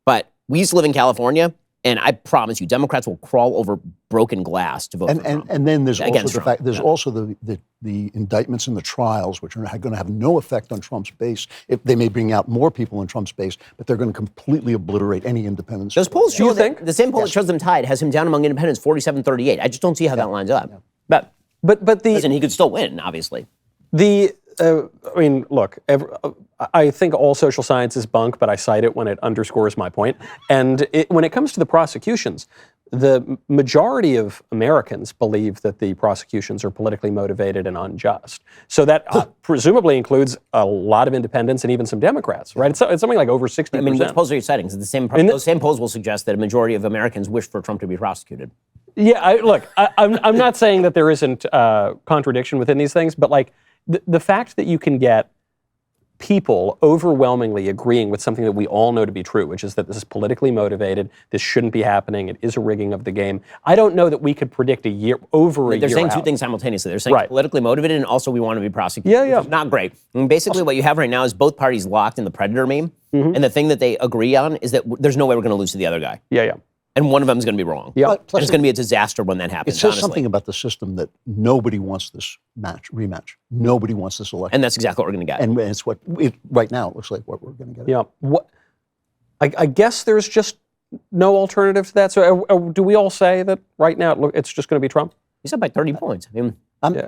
but we used to live in California, and I promise you, Democrats will crawl over broken glass to vote for Trump. And then there's also Against the Trump. fact, there's also the indictments and the trials, which are going to have no effect on Trump's base. They may bring out more people in Trump's base, but they're going to completely obliterate any independence. Those polls show that the same poll that shows them tied has him down among independents 47-38. I just don't see how that lines up. But the Listen, he could still win, obviously. I mean, look, I think all social science is bunk, but I cite it when it underscores my point. And when it comes to the prosecutions, the majority of Americans believe that the prosecutions are politically motivated and unjust. So that presumably includes a lot of independents and even some Democrats, right? It's something like over 60%. I mean, which polls are you citing? Those same polls will suggest that a majority of Americans wish for Trump to be prosecuted. Yeah, I'm not saying that there isn't contradiction within these things, but like the fact that you can get people overwhelmingly agreeing with something that we all know to be true, which is that this is politically motivated, this shouldn't be happening, it is a rigging of the game. I don't know that we could predict a year out. They're saying two things simultaneously. They're saying it's politically motivated and also we want to be prosecuted. Yeah. Which is not great. I mean, basically what you have right now is both parties locked in the predator meme, and the thing that they agree on is that there's no way we're going to lose to the other guy. Yeah. And one of them is going to be wrong. Yeah. And it's going to be a disaster when that happens. It says honestly. something about the system that nobody wants this rematch. Nobody wants this election. And that's exactly what we're going to get. And it's right now, it looks like what we're going to get. Yeah. I guess there's just no alternative to that. So do we all say that right now it's just going to be Trump? He's up by 30 points. I mean,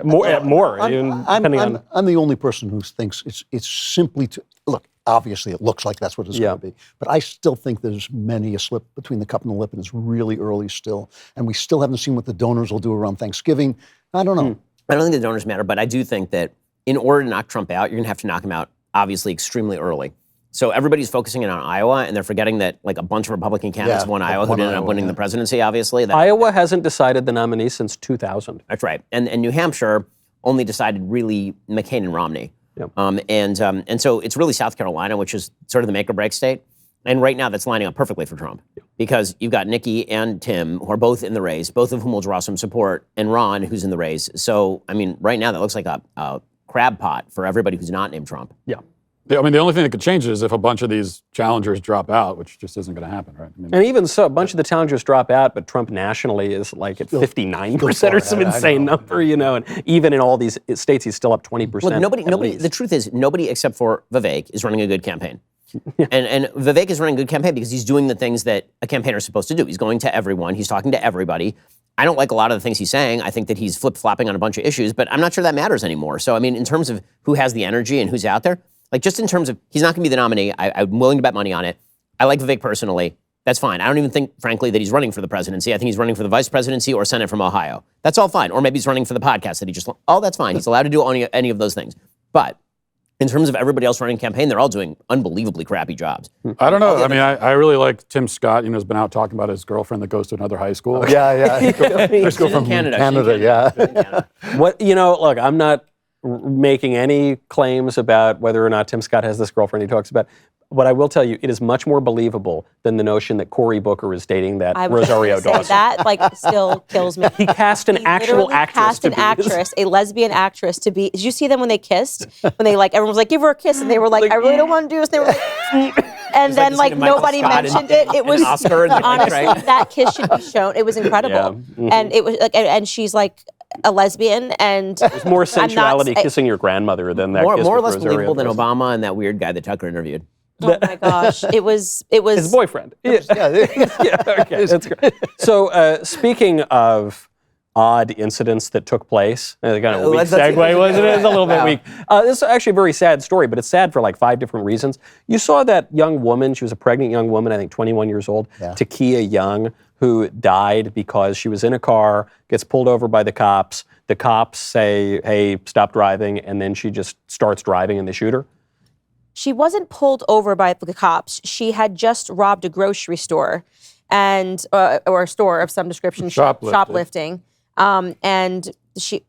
more. I'm the only person who thinks it's simply to look. Obviously, it looks like that's what it's going to be. But I still think there's many a slip between the cup and the lip, and it's really early still. And we still haven't seen what the donors will do around Thanksgiving. I don't know. I don't think the donors matter, but I do think that in order to knock Trump out, you're going to have to knock him out, obviously, extremely early. So everybody's focusing in on Iowa, and they're forgetting that like a bunch of Republican candidates won Iowa who ended up winning the presidency, obviously. Iowa hasn't decided the nominee since 2000. That's right. And New Hampshire only decided really McCain and Romney. Yep. And so it's really South Carolina, which is sort of the make or break state. And right now that's lining up perfectly for Trump because you've got Nikki and Tim who are both in the race, both of whom will draw some support, and Ron who's in the race. So, I mean, right now that looks like a crab pot for everybody who's not named Trump. Yeah. I mean, the only thing that could change it is if a bunch of these challengers drop out, which just isn't going to happen, right? I mean, and even so, a bunch of the challengers drop out, but Trump nationally is like at 59% or some insane number, and even in all these states, he's still up 20%. Look, nobody. The truth is, nobody except for Vivek is running a good campaign. And Vivek is running a good campaign because he's doing the things that a campaigner is supposed to do. He's going to everyone. He's talking to everybody. I don't like a lot of the things he's saying. I think that he's flip-flopping on a bunch of issues, but I'm not sure that matters anymore. So, I mean, in terms of who has the energy and who's out there, like just in terms of, he's not going to be the nominee. I'm willing to bet money on it. I like Vivek personally. That's fine. I don't even think, frankly, that he's running for the presidency. I think he's running for the vice presidency or Senate from Ohio. That's all fine. Or maybe he's running for the podcast that he just, that's fine. He's allowed to do any of those things. But in terms of everybody else running a campaign, they're all doing unbelievably crappy jobs. I don't know. I mean, I really like Tim Scott, has been out talking about his girlfriend that goes to another high school. Yeah. Let's go from Canada, yeah. Look, I'm not making any claims about whether or not Tim Scott has this girlfriend he talks about. But I will tell you, it is much more believable than the notion that Cory Booker is dating that Rosario Dawson. That still kills me. He cast an actual actress. A lesbian actress to be. Did you see them when they kissed? When they everyone was like, give her a kiss, and they were like, I really don't want to do this. And they were like, and then nobody mentioned it. It was Oscar honestly that kiss should be shown. It was incredible, Yeah. Mm-hmm. and it was and she's like a lesbian, and There's more sensuality kissing your grandmother than that. More kiss or with less Rosario believable than Dawson. Obama and that weird guy that Tucker interviewed. oh my gosh, it was His boyfriend. Yeah, okay, that's great. So speaking of odd incidents that took place. Kind of a weak That's- segue, wasn't it? It's a little bit Wow. weak. This is actually a very sad story, but it's sad for like 5 different reasons. You saw that young woman, she was a pregnant young woman, I think 21 years old, Takia Young, who died because she was in a car, gets pulled over by the cops. The cops say, hey, stop driving, and then she just starts driving and they shoot her. She wasn't pulled over by the cops. She had just robbed a grocery store and or a store of some description, shoplifting. And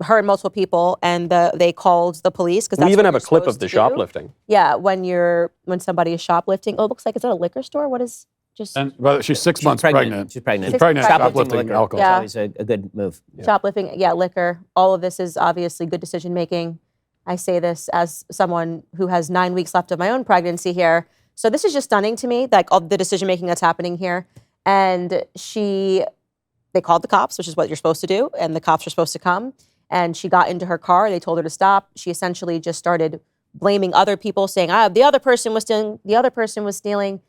her and multiple people, and they called the police because we even have a clip of the shoplifting. Yeah, when somebody is shoplifting. Oh, it looks like it's at a liquor store. What is just? And she's 6 months pregnant. She's pregnant. She's pregnant. Shoplifting Shoplifting alcohol. Yeah. It's always a good move. Shoplifting, liquor. All of this is obviously good decision making. I say this as someone who has 9 weeks left of my own pregnancy here. So this is just stunning to me, like all the decision making that's happening here. And they called the cops, which is what you're supposed to do, and the cops are supposed to come. And she got into her car. They told her to stop. She essentially just started blaming other people, saying, the other person was stealing, the other person was stealing.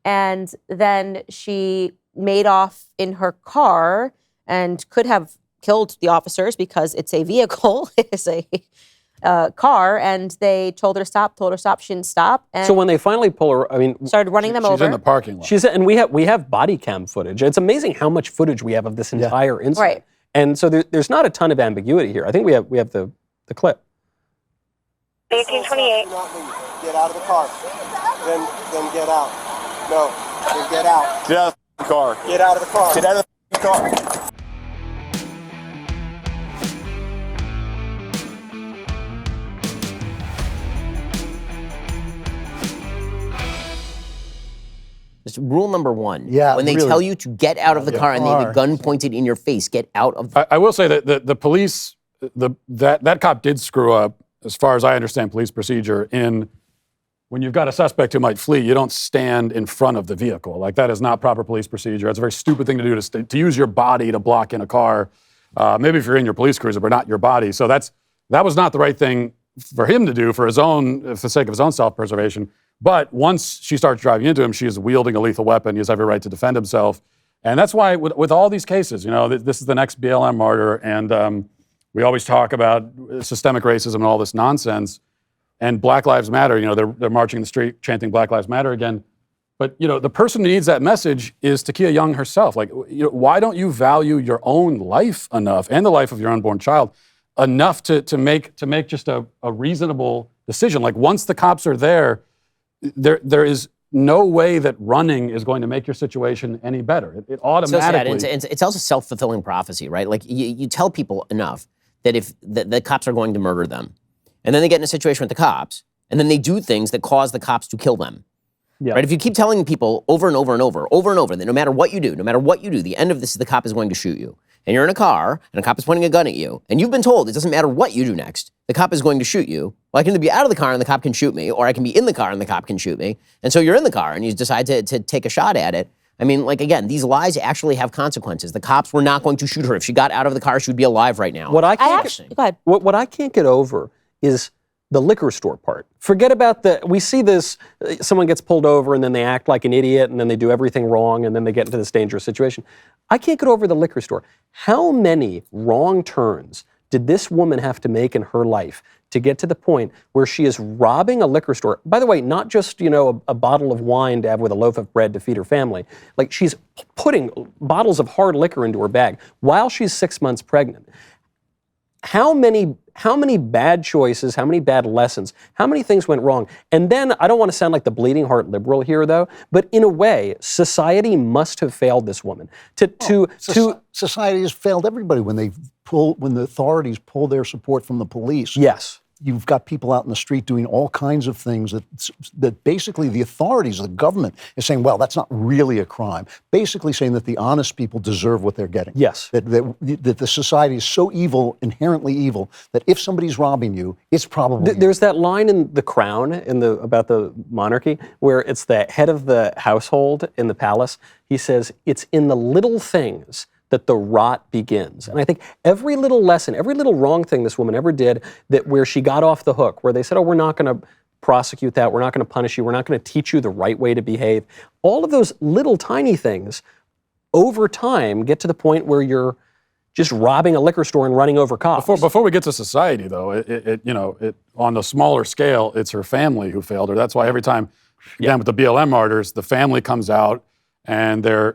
And then she made off in her car and could have killed the officers because it's a vehicle, it's a car, and they told her to stop, she didn't stop. And So when they finally pull her, started running them over. She's in the parking lot. and we have body cam footage. It's amazing how much footage we have of this entire incident. Right. And so there's not a ton of ambiguity here. I think we have the clip. 1828. Get out of the car. Then get out. No. Then get out. Get out of the car. Get out of the car. Get out of the car. Just rule number 1. Yeah, when they really. tell you to get out of the car and they have a gun pointed in your face, get out of the I will say that the police, that cop did screw up, as far as I understand police procedure, in when you've got a suspect who might flee, you don't stand in front of the vehicle. Like, that is not proper police procedure. It's a very stupid thing to do, to use your body to block in a car. Maybe if you're in your police cruiser, but not your body. So that was not the right thing for him to do for the sake of his own self-preservation. But once she starts driving into him, she is wielding a lethal weapon. He has every right to defend himself. And that's why with all these cases, this is the next BLM martyr. And we always talk about systemic racism and all this nonsense. And Black Lives Matter, they're marching in the street, chanting Black Lives Matter again. But, the person who needs that message is Takia Young herself. Like, why don't you value your own life enough, and the life of your unborn child, enough to make just a reasonable decision? Like, once the cops are there is no way that running is going to make your situation any better. It automatically... So sad. It's also self-fulfilling prophecy, right? Like, you tell people enough that if the cops are going to murder them, and then they get in a situation with the cops, and then they do things that cause the cops to kill them. Yeah. Right? If you keep telling people over and over and over that no matter what you do, the end of this is the cop is going to shoot you. And you're in a car, and a cop is pointing a gun at you, and you've been told it doesn't matter what you do next, the cop is going to shoot you. Well, I can either be out of the car and the cop can shoot me, or I can be in the car and the cop can shoot me. And so you're in the car and you decide to take a shot at it. I mean, like, again, these lies actually have consequences. The cops were not going to shoot her. If she got out of the car, she would be alive right now. What I can't get over is the liquor store part. Forget about we see this, someone gets pulled over and then they act like an idiot and then they do everything wrong and then they get into this dangerous situation. I can't get over the liquor store. How many wrong turns did this woman have to make in her life to get to the point where she is robbing a liquor store? By the way, not just, a bottle of wine to have with a loaf of bread to feed her family. Like, she's putting bottles of hard liquor into her bag while she's 6 months pregnant. How many bad choices, how many bad lessons, how many things went wrong? And then, I don't want to sound like the bleeding heart liberal here, though, but in a way, society must have failed this woman. Society has failed everybody when the authorities pull their support from the police. Yes. You've got people out in the street doing all kinds of things that basically the authorities, the government, is saying, well, that's not really a crime. Basically saying that the honest people deserve what they're getting. Yes. That the society is so evil, inherently evil, that if somebody's robbing you, it's probably you. There's that line in The Crown about the monarchy where it's the head of the household in the palace. He says, it's in the little things that the rot begins. And I think every little lesson, every little wrong thing this woman ever did, that where she got off the hook, where they said, oh, we're not going to prosecute that, we're not going to punish you, we're not going to teach you the right way to behave. All of those little tiny things over time get to the point where you're just robbing a liquor store and running over cops. Before we get to society, though, on the smaller scale, it's her family who failed her. That's why every time, again, with the BLM martyrs, the family comes out and they're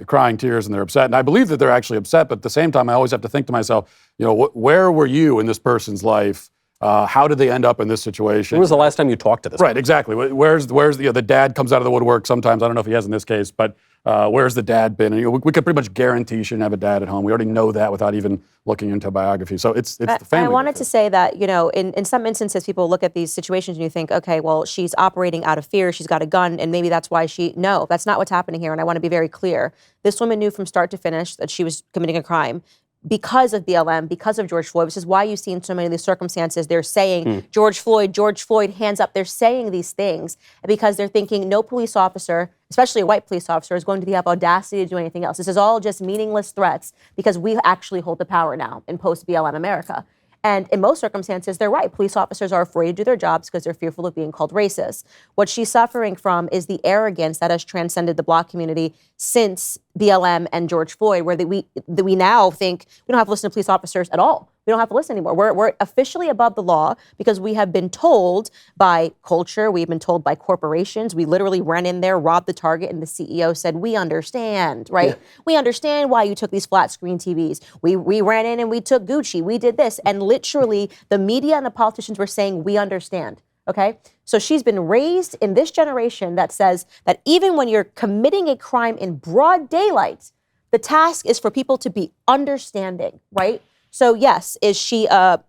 crying tears and they're upset. And I believe that they're actually upset, but at the same time, I always have to think to myself, where were you in this person's life? How did they end up in this situation? When was the last time you talked to this Right, person? exactly. Where's the dad comes out of the woodwork sometimes. I don't know if he has in this case, but where's the dad been? And, we could pretty much guarantee she didn't have a dad at home. We already know that without even looking into a biography. So it's the family. I wanted to say that, in some instances, people look at these situations and you think, okay, well, she's operating out of fear. She's got a gun, and maybe that's why no, that's not what's happening here. And I want to be very clear. This woman knew from start to finish that she was committing a crime. Because of BLM, because of George Floyd, which is why you see in so many of these circumstances, they're saying, George Floyd, hands up. They're saying these things because they're thinking no police officer, especially a white police officer, is going to have audacity to do anything else. This is all just meaningless threats because we actually hold the power now in post-BLM America. And in most circumstances, they're right. Police officers are afraid to do their jobs because they're fearful of being called racist. What she's suffering from is the arrogance that has transcended the Black community since BLM and George Floyd, where we now think we don't have to listen to police officers at all. We don't have to listen anymore. We're officially above the law because we have been told by culture, we've been told by corporations. We literally ran in there, robbed the Target, and the CEO said, we understand, right? Yeah. We understand why you took these flat screen TVs. We ran in and we took Gucci. We did this. And literally the media and the politicians were saying, we understand, okay? So she's been raised in this generation that says that even when you're committing a crime in broad daylight, the task is for people to be understanding, right? So yes, is she a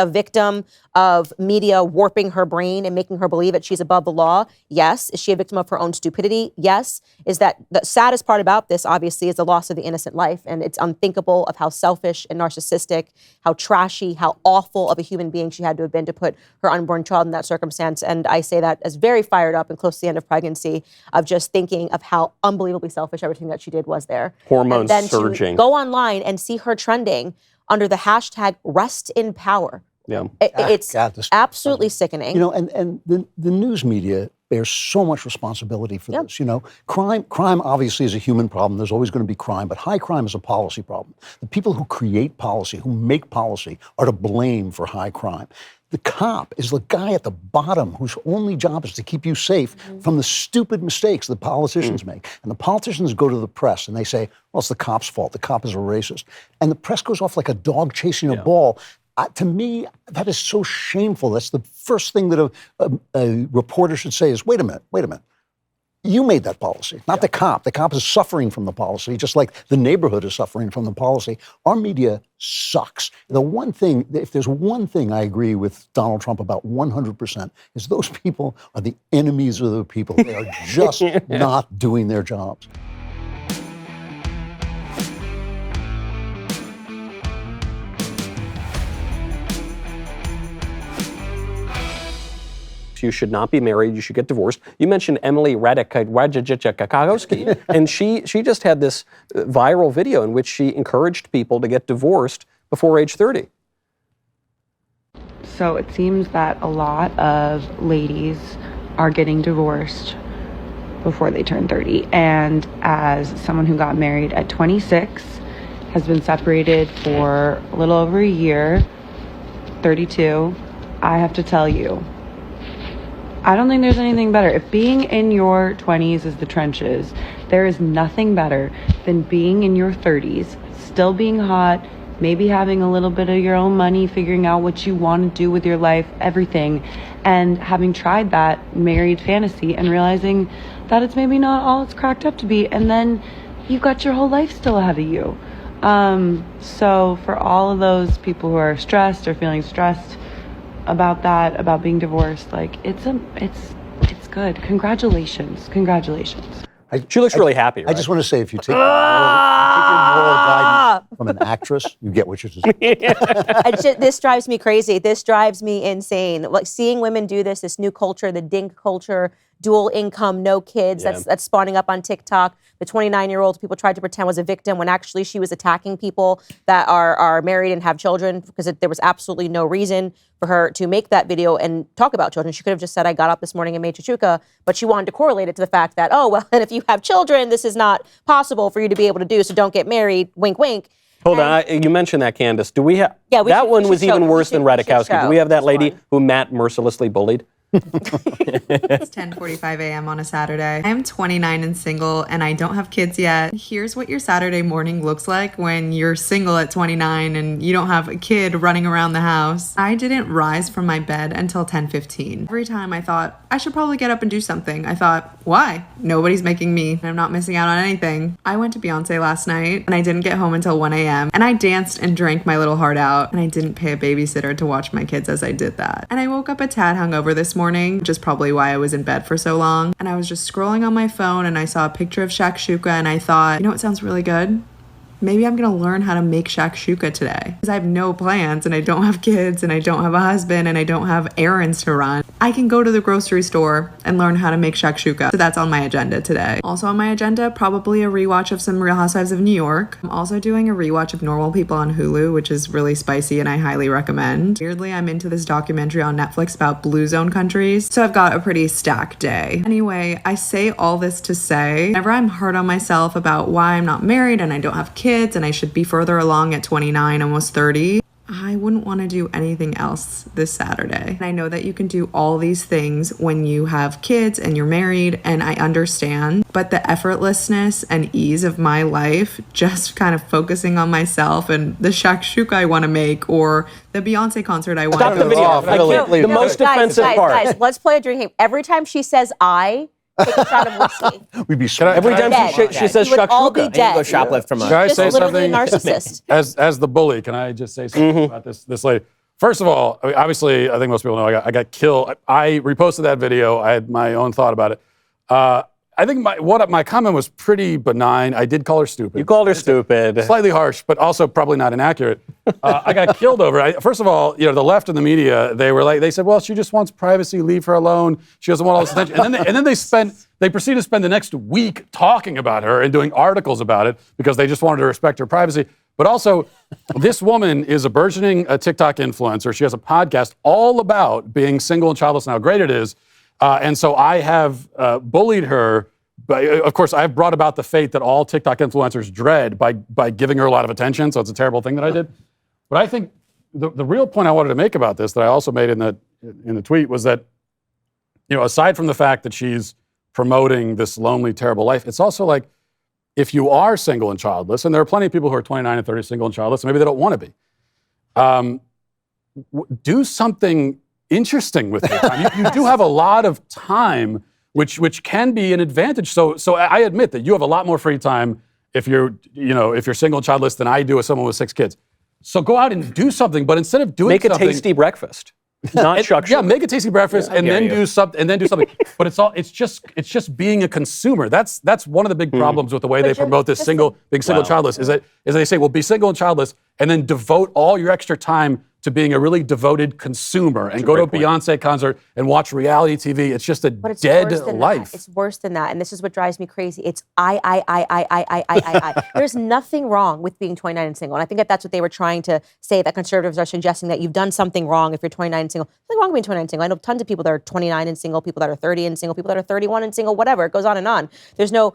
victim of media warping her brain and making her believe that she's above the law? Yes. Is she a victim of her own stupidity? Yes. Is that the saddest part about this, obviously, is the loss of the innocent life. And it's unthinkable of how selfish and narcissistic, how trashy, how awful of a human being she had to have been to put her unborn child in that circumstance. And I say that as very fired up and close to the end of pregnancy of just thinking of how unbelievably selfish everything that she did was there. Hormones and then surging. To go online and see her trending under the hashtag rest in power. Yeah. It's absolutely sickening. And the news media bears so much responsibility for this. Crime obviously is a human problem. There's always going to be crime, but high crime is a policy problem. The people who create policy, who make policy, are to blame for high crime. The cop is the guy at the bottom whose only job is to keep you safe from the stupid mistakes the politicians make. And the politicians go to the press and they say, well, it's the cop's fault. The cop is a racist. And the press goes off like a dog chasing a ball. To me, that is so shameful. That's the first thing that a reporter should say is, wait a minute. You made that policy, not the cop. The cop is suffering from the policy, just like the neighborhood is suffering from the policy. Our media sucks. The one thing, if there's one thing I agree with Donald Trump about 100%, is those people are the enemies of the people. They are just not doing their jobs. You should not be married. You should get divorced. You mentioned Emily Ratajkowski, and she just had this viral video in which she encouraged people to get divorced before age 30. So it seems that a lot of ladies are getting divorced before they turn 30. And as someone who got married at 26, has been separated for a little over a year, 32, I have to tell you, I don't think there's anything better. If being in your 20s is the trenches, there is nothing better than being in your 30s, still being hot, maybe having a little bit of your own money, figuring out what you want to do with your life, everything, and having tried that married fantasy and realizing that it's maybe not all it's cracked up to be, and then you've got your whole life still ahead of you. So for all of those people who are stressed or feeling stressed about that, about being divorced, like it's good. Congratulations. She looks really happy, right? I just want to say, if you take your moral guidance from an actress, you get what you deserve. This drives me crazy. This drives me insane. Like seeing women do this new culture, the dink culture, dual income, no kids, that's spawning up on TikTok. The 29-year-old people tried to pretend was a victim when actually she was attacking people that are married and have children because there was absolutely no reason for her to make that video and talk about children. She could have just said, I got up this morning and made chouchouka, but she wanted to correlate it to the fact that, oh, well, and if you have children, this is not possible for you to be able to do, so don't get married, wink, wink. Hold on, you mentioned that, Candace. Do we have? Yeah, that one was even worse than Radikowski. Do we have that lady one. who Matt mercilessly bullied? It's 10:45 a.m. on a Saturday. I am 29 and single, and I don't have kids yet. Here's what your Saturday morning looks like when you're single at 29 and you don't have a kid running around the house. I didn't rise from my bed until 10:15. Every time I thought, I should probably get up and do something. I thought, why? Nobody's making me. I'm not missing out on anything. I went to Beyonce last night, and I didn't get home until 1 a.m. And I danced and drank my little heart out, and I didn't pay a babysitter to watch my kids as I did that. And I woke up a tad hungover this morning, which is probably why I was in bed for so long. And I was just scrolling on my phone and I saw a picture of shakshuka and I thought, you know what sounds really good? Maybe I'm gonna learn how to make shakshuka today. Because I have no plans and I don't have kids and I don't have a husband and I don't have errands to run. I can go to the grocery store and learn how to make shakshuka. So that's on my agenda today. Also on my agenda, probably a rewatch of some Real Housewives of New York. I'm also doing a rewatch of Normal People on Hulu, which is really spicy and I highly recommend. Weirdly, I'm into this documentary on Netflix about blue zone countries. So I've got a pretty stacked day. Anyway, I say all this to say, whenever I'm hard on myself about why I'm not married and I don't have kids and I should be further along at 29, almost 30, I wouldn't want to do anything else this Saturday. And I know that you can do all these things when you have kids and you're married, and I understand, but the effortlessness and ease of my life, just kind of focusing on myself and the shakshuka I want to make or the Beyonce concert I want to go Stop the video. really, the most offensive part. Guys, let's play a drink game. Every time she says I, take a shot of whiskey. We'd be Every time she says You would all be shakshuka. dead. Go shoplift from Can I Just say literally something? a narcissist. As the bully, can I just say something about this lady? First of all, I mean, obviously, I think most people know I got killed. I reposted that video. I had my own thought about it. I think my comment was pretty benign. I did call her stupid. You called her stupid. Slightly harsh, but also probably not inaccurate. I got killed over it. First of all, the left and the media, they said, well, she just wants privacy, leave her alone. She doesn't want all this attention. And then they proceeded to spend the next week talking about her and doing articles about it because they just wanted to respect her privacy. But also, this woman is a burgeoning TikTok influencer. She has a podcast all about being single and childless and how great it is. And so I have bullied her. But of course, I've brought about the fate that all TikTok influencers dread by giving her a lot of attention. So it's a terrible thing that I did. But I think the real point I wanted to make about this, that I also made in the tweet, was that, aside from the fact that she's promoting this lonely, terrible life, it's also like, if you are single and childless, and there are plenty of people who are 29 and 30 single and childless, and maybe they don't want to be, do something interesting with your time. You do have a lot of time, which can be an advantage. So I admit that you have a lot more free time if you're single and childless than I do as someone with 6 kids. So go out and do something, but instead of doing something, make a tasty breakfast. Not shakshuka. Yeah, make a tasty breakfast and then do something. But it's just being a consumer. That's one of the big problems with the way they promote this being single childless is that they say, well, be single and childless and then devote all your extra time to being a really devoted consumer and go to a Beyonce concert and watch reality TV. It's just a dead life. It's worse than that. And this is what drives me crazy. It's I. There's nothing wrong with being 29 and single. And I think that's what they were trying to say, that conservatives are suggesting that you've done something wrong if you're 29 and single. There's nothing wrong with being 29 and single. I know tons of people that are 29 and single, people that are 30 and single, people that are 31 and single, whatever. It goes on and on. There's no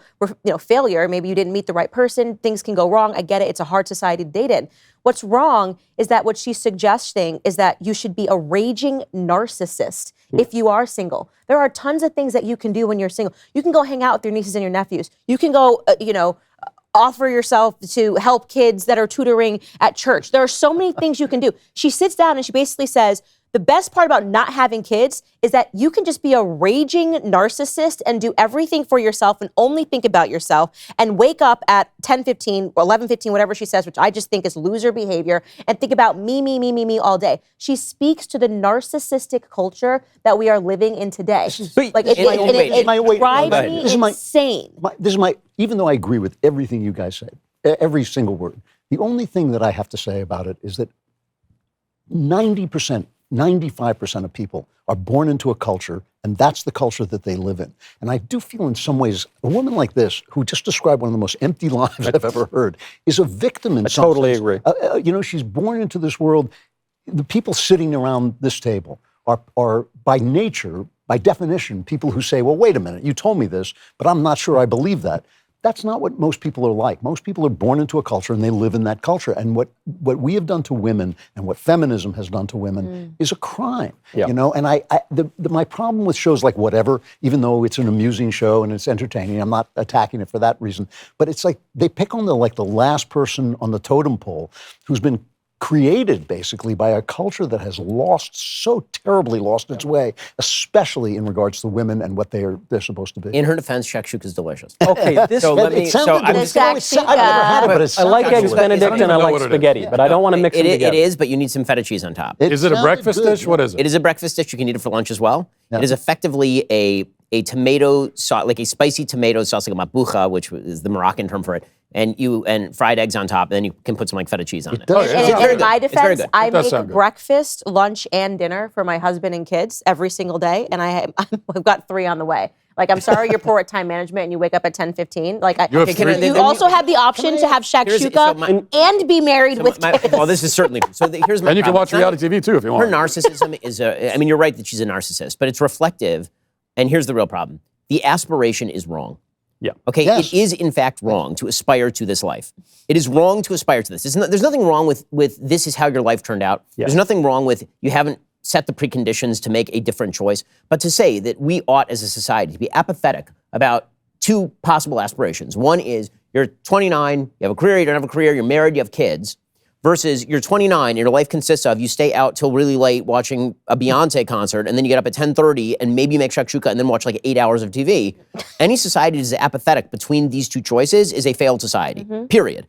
failure. Maybe you didn't meet the right person. Things can go wrong. I get it. It's a hard society to date in. What's wrong is that what she's suggesting is that you should be a raging narcissist if you are single. There are tons of things that you can do when you're single. You can go hang out with your nieces and your nephews. You can go, offer yourself to help kids that are tutoring at church. There are so many things you can do. She sits down and she basically says, the best part about not having kids is that you can just be a raging narcissist and do everything for yourself and only think about yourself and wake up at 10:15 or 11:15, whatever she says, which I just think is loser behavior, and think about me all day. She speaks to the narcissistic culture that we are living in today. It drives me insane. Even though I agree with everything you guys say, every single word, the only thing that I have to say about it is that 95% of people are born into a culture, and that's the culture that they live in. And I do feel in some ways, a woman like this, who just described one of the most empty lives I've ever heard, is a victim in some sense. I totally agree. She's born into this world. The people sitting around this table are by nature, by definition, people who say, well, wait a minute, you told me this, but I'm not sure I believe that. that's not what most people are like. Most people are born into a culture and they live in that culture. And what we have done to women and what feminism has done to women is a crime. Yeah. You know, and my problem with shows like Whatever, even though it's an amusing show and it's entertaining, I'm not attacking it for that reason, but it's like they pick on the last person on the totem pole who's been created basically by a culture that has so terribly lost its way, especially in regards to women and what they're supposed to be. In her defense, shakshuka is delicious. Okay, this So let me. So I'm just gonna. I've never had it, but it's I like eggs I Benedict don't and I even know like what it is. spaghetti, but I don't want to mix them It together. is, but you need some feta cheese on top. Is it a sounded breakfast good, dish? What is it? It is a breakfast dish. You can eat it for lunch as well. Yeah. It is effectively a tomato sauce, like a spicy tomato sauce, like a matbucha, which is the Moroccan term for it, and fried eggs on top. And then you can put some like feta cheese on it. does. And in my It's very defense, good. I It does make sound good. breakfast, lunch, and dinner for my husband and kids every single day, and I've got 3 on the way. Like, I'm sorry you're poor at time management and you wake up at 10:15. Like, You have can I- three? you also have the option to have shakshuka and be married with kids. Well, this is certainly so. Here's my. And you can problem. watch It's not- reality TV too if you Her want. narcissism is I mean, you're right that she's a narcissist, but it's reflective. And here's the real problem: the aspiration is wrong. Yeah. Okay. Yes. It is in fact wrong to aspire to this life. It is wrong to aspire to this. There's nothing wrong with this is how your life turned out. Yes. There's nothing wrong with you haven't set the preconditions to make a different choice. But to say that we ought as a society to be apathetic about 2 possible aspirations. One is you're 29, you have a career, you don't have a career, you're married, you have kids, versus you're 29 and your life consists of you stay out till really late watching a Beyonce concert and then you get up at 10:30 and maybe you make shakshuka and then watch like 8 hours of TV. Any society that is apathetic between these 2 choices is a failed society, period.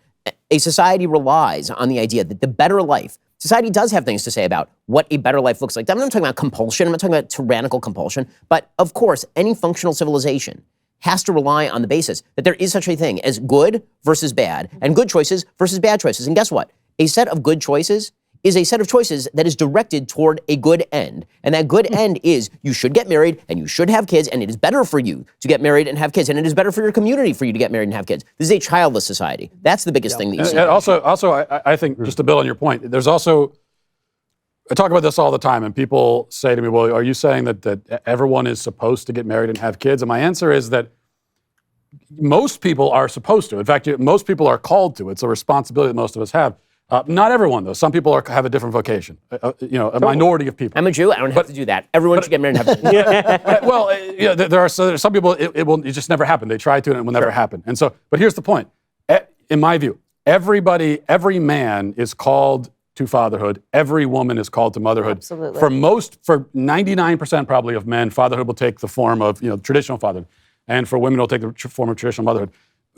A society relies on the idea that the better life, society does have things to say about what a better life looks like. I'm not talking about compulsion, I'm not talking about tyrannical compulsion, but of course, any functional civilization has to rely on the basis that there is such a thing as good versus bad, and good choices versus bad choices. And guess what? A set of good choices is a set of choices that is directed toward a good end. And that good end is you should get married and you should have kids, and it is better for you to get married and have kids, and it is better for your community for you to get married and have kids. This is a childless society. That's the biggest thing that you see. And also, I think, just to build on your point, there's also, I talk about this all the time, and people say to me, well, are you saying that everyone is supposed to get married and have kids? And my answer is that most people are supposed to. In fact, most people are called to. It's a responsibility that most of us have. Not everyone, though. Some people have a different vocation. A minority of people. I'm a Jew. I don't have to do that. Everyone should get married and have kids. Well, there are some people. It just never happen. They try to, and it will never happen. And so, but here's the point. In my view, every man is called to fatherhood. Every woman is called to motherhood. Absolutely. For 99% probably of men, fatherhood will take the form of traditional fatherhood, and for women, it'll take the form of traditional motherhood.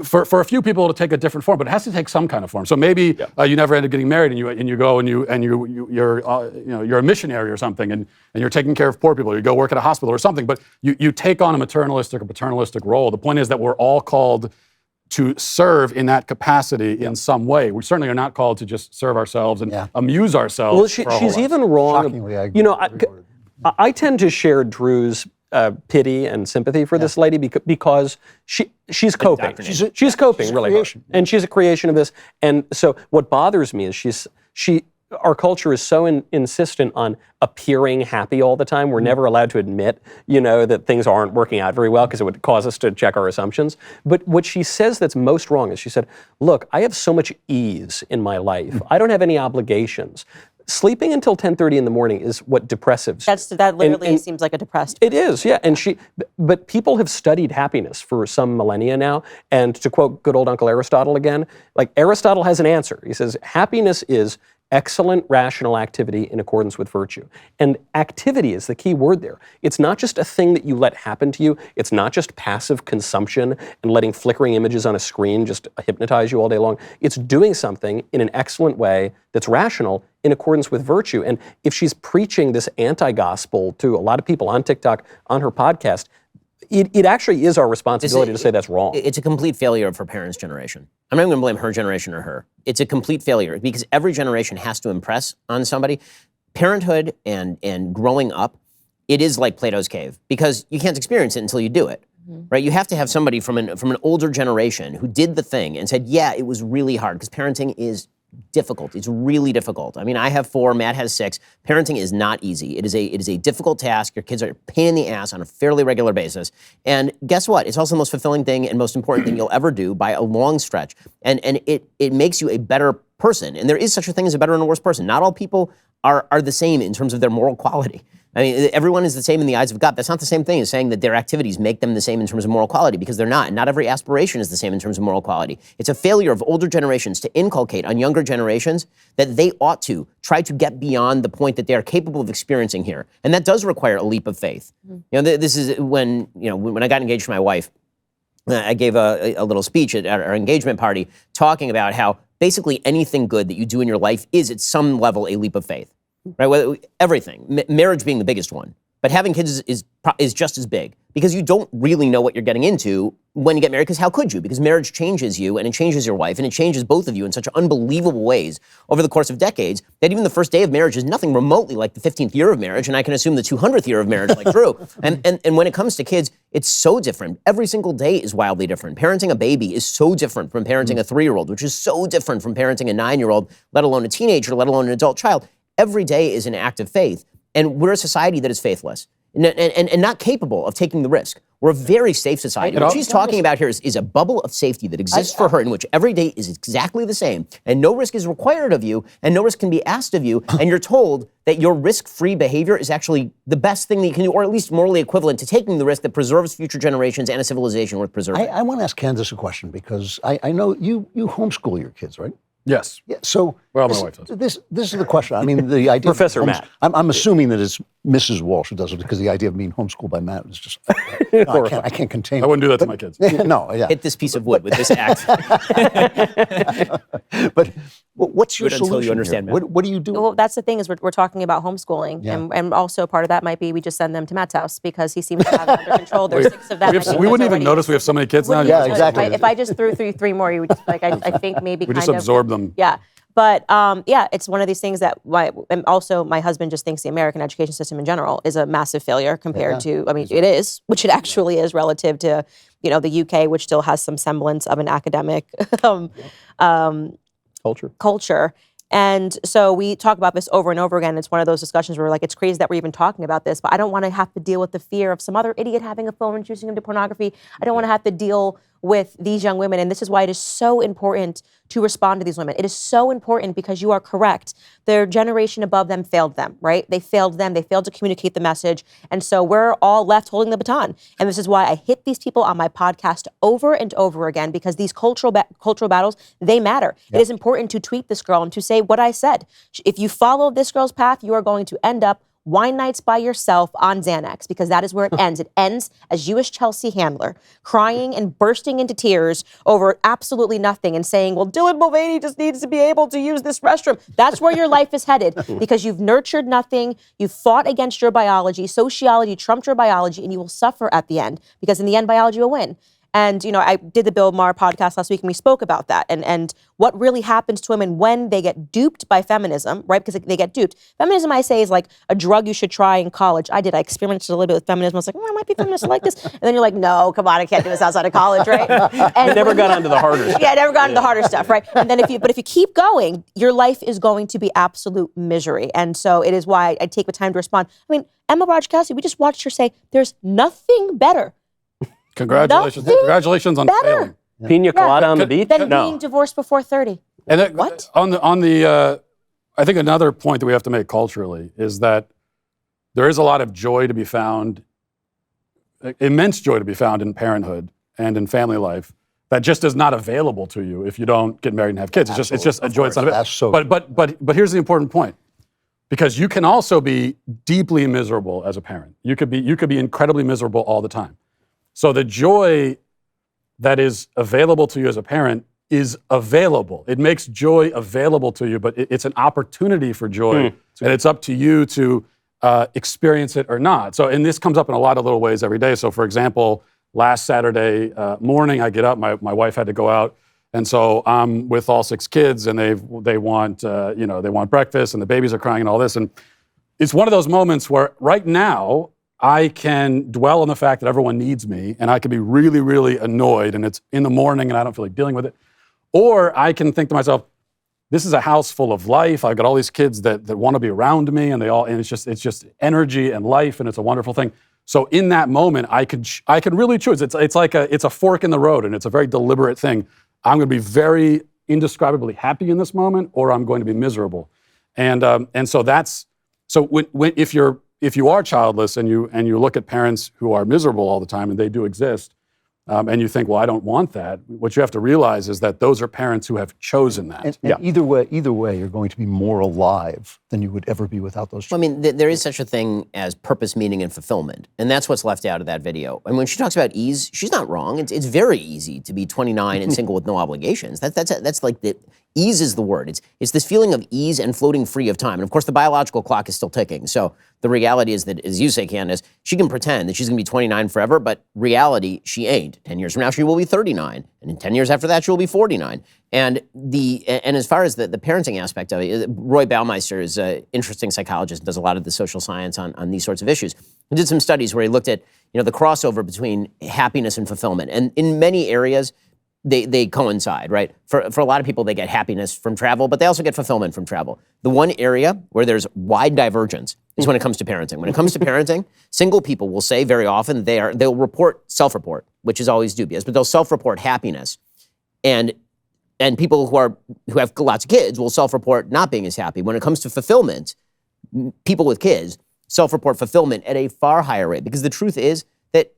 For a few people, it'll take a different form, but it has to take some kind of form. So maybe you never end up getting married, and you go and you're a missionary or something, and you're taking care of poor people. Or you go work at a hospital or something, but you take on a maternalistic or paternalistic role. The point is that we're all called to serve in that capacity in some way. We certainly are not called to just serve ourselves and amuse ourselves. Well, for our whole she's lives. even wrong. Shockingly, I agree. I tend to share Drew's pity and sympathy for this lady because she's coping. She's coping, really. Creation. And she's a creation of this. And so what bothers me is our culture is so insistent on appearing happy all the time. We're never allowed to admit, that things aren't working out very well because it would cause us to check our assumptions. But what she says that's most wrong is she said, look, I have so much ease in my life. I don't have any obligations. Sleeping until 10:30 in the morning is what depressives do. That literally seems like a depressed. It is, yeah. And but people have studied happiness for some millennia now. And to quote good old Uncle Aristotle again, like Aristotle has an answer. He says, happiness is excellent rational activity in accordance with virtue. And activity is the key word there. It's not just a thing that you let happen to you. It's not just passive consumption and letting flickering images on a screen just hypnotize you all day long. It's doing something in an excellent way that's rational in accordance with virtue. And if she's preaching this anti-gospel to a lot of people on TikTok, on her podcast, it actually is our responsibility to say that's wrong. It's a complete failure of her parents' generation. I'm not even going to blame her generation or her. It's a complete failure because every generation has to impress on somebody. Parenthood and growing up, it is like Plato's cave because you can't experience it until you do it, right? You have to have somebody from an older generation who did the thing and said, yeah, it was really hard because parenting is difficult. It's really difficult. I mean, I have 4, Matt has 6. Parenting is not easy. It is a difficult task. Your kids are a pain in the ass on a fairly regular basis. And guess what? It's also the most fulfilling thing and most important thing you'll ever do by a long stretch. And it makes you a better person. And there is such a thing as a better and a worse person. Not all people are the same in terms of their moral quality. I mean, everyone is the same in the eyes of God. That's not the same thing as saying that their activities make them the same in terms of moral quality, because they're not. And not every aspiration is the same in terms of moral quality. It's a failure of older generations to inculcate on younger generations that they ought to try to get beyond the point that they are capable of experiencing here. And that does require a leap of faith. You know, this is when I got engaged to my wife, I gave a little speech at our engagement party talking about how basically anything good that you do in your life is at some level a leap of faith. Right, everything. Marriage being the biggest one, but having kids is just as big, because you don't really know what you're getting into when you get married. Because how could you? Because marriage changes you, and it changes your wife, and it changes both of you in such unbelievable ways over the course of decades that even the first day of marriage is nothing remotely like the 15th year of marriage, and I can assume the 200th year of marriage like Drew. And when it comes to kids, it's so different. Every single day is wildly different. Parenting a baby is so different from parenting a 3-year-old, which is so different from parenting a 9-year-old, let alone a teenager, let alone an adult child. Every day is an act of faith, and we're a society that is faithless and not capable of taking the risk. We're a very safe society. What she's talking about here is a bubble of safety that exists for her, in which every day is exactly the same, and no risk is required of you, and no risk can be asked of you, and you're told that your risk-free behavior is actually the best thing that you can do, or at least morally equivalent to taking the risk that preserves future generations and a civilization worth preserving. I want to ask Candace a question, because I know you homeschool your kids, right? Yes. Yeah, so well, my wife does. This is the question. I mean, the idea Professor Matt. I'm assuming that it's Mrs. Walsh who does it, because the idea of being homeschooled by Matt is just I can't contain it. I wouldn't do that to my kids. No, yeah. Hit this piece of wood with this axe. But what's your Do it solution until you understand, here? Matt. What do you do? Well, that's the thing, is we're talking about homeschooling, and also part of that might be we just send them to Matt's house, because he seems to have it under control. There's 6 of them. We wouldn't even notice we have so many kids now. Yeah, exactly. If I just threw 3 more, you would just I think maybe we just absorb them. Yeah. But it's one of these things that, and also my husband just thinks the American education system in general is a massive failure compared to, I mean, it is, which it actually is relative to, the UK, which still has some semblance of an academic culture. And so we talk about this over and over again. It's one of those discussions where we're like, it's crazy that we're even talking about this, but I don't want to have to deal with the fear of some other idiot having a phone and introducing them to pornography. I don't want to have to deal with these young women. And this is why it is so important to respond to these women. It is so important, because you are correct. Their generation above them failed them, right? They failed them. They failed to communicate the message. And so we're all left holding the baton. And this is why I hit these people on my podcast over and over again, because these cultural battles, they matter. It is important to tweet this girl and to say what I said. If you follow this girl's path, you are going to end up wine nights by yourself on Xanax, because that is where it ends. It ends as you as Chelsea Handler, crying and bursting into tears over absolutely nothing and saying, well, Dylan Mulvaney just needs to be able to use this restroom. That's where your life is headed, because you've nurtured nothing, you've fought against your biology, sociology trumped your biology, and you will suffer at the end, because in the end, biology will win. And, I did the Bill Maher podcast last week, and we spoke about that and what really happens to women when they get duped by feminism, right? Because they get duped. Feminism, I say, is like a drug you should try in college. I experimented a little bit with feminism. I was like, I might be feminist like this. And then you're like, no, come on, I can't do this outside of college, right? And never got onto the harder stuff. Yeah, I never got into the harder stuff, right? And then if you keep going, your life is going to be absolute misery. And so it is why I take the time to respond. I mean, Emma Ratajkowski, we just watched her say, there's nothing better. Congratulations. Congratulations on failing. Pina colada on the beach? Than being divorced before 30. And what? On the I think another point that we have to make culturally is that there is a lot of joy to be found, immense joy to be found in parenthood and in family life that just is not available to you if you don't get married and have kids. It's just a joy. It's not That's so but here's the important point. Because you can also be deeply miserable as a parent. You could be incredibly miserable all the time. So the joy that is available to you as a parent is available. It makes joy available to you, but it's an opportunity for joy, and it's up to you to experience it or not. So, and this comes up in a lot of little ways every day. So, for example, last Saturday morning, I get up. My wife had to go out, and so I'm with all 6 kids, and they want breakfast, and the babies are crying and all this, and it's one of those moments where right now, I can dwell on the fact that everyone needs me, and I can be really, really annoyed, and it's in the morning, and I don't feel like dealing with it. Or I can think to myself, this is a house full of life. I've got all these kids that want to be around me, and it's just energy and life, and it's a wonderful thing. So in that moment, I could really choose. It's like it's a fork in the road, and it's a very deliberate thing. I'm going to be very indescribably happy in this moment, or I'm going to be miserable. And so if you are childless and you look at parents who are miserable all the time, and they do exist, and you think, well, I don't want that. What you have to realize is that those are parents who have chosen that. And either way, you're going to be more alive than you would ever be without those Well, children. I mean, there is such a thing as purpose, meaning, and fulfillment. And that's what's left out of that video. And when she talks about ease, she's not wrong. It's very easy to be 29 and single with no obligations. That's like ease is the word. It's this feeling of ease and floating free of time. And of course, the biological clock is still ticking. So the reality is that, as you say, Candace, she can pretend that she's going to be 29 forever, but reality, she ain't. 10 years from now, she will be 39. And in 10 years after that, she will be 49. And as far as the parenting aspect of it, Roy Baumeister is an interesting psychologist and does a lot of the social science on these sorts of issues. He did some studies where he looked at the crossover between happiness and fulfillment. And in many areas, they coincide, right? For a lot of people, they get happiness from travel, but they also get fulfillment from travel. The one area where there's wide divergence is when it comes to parenting. When it comes to parenting, single people will say very often they'll self-report, which is always dubious, but they'll self-report happiness. And people who have lots of kids will self-report not being as happy. When it comes to fulfillment, people with kids self-report fulfillment at a far higher rate, because the truth is that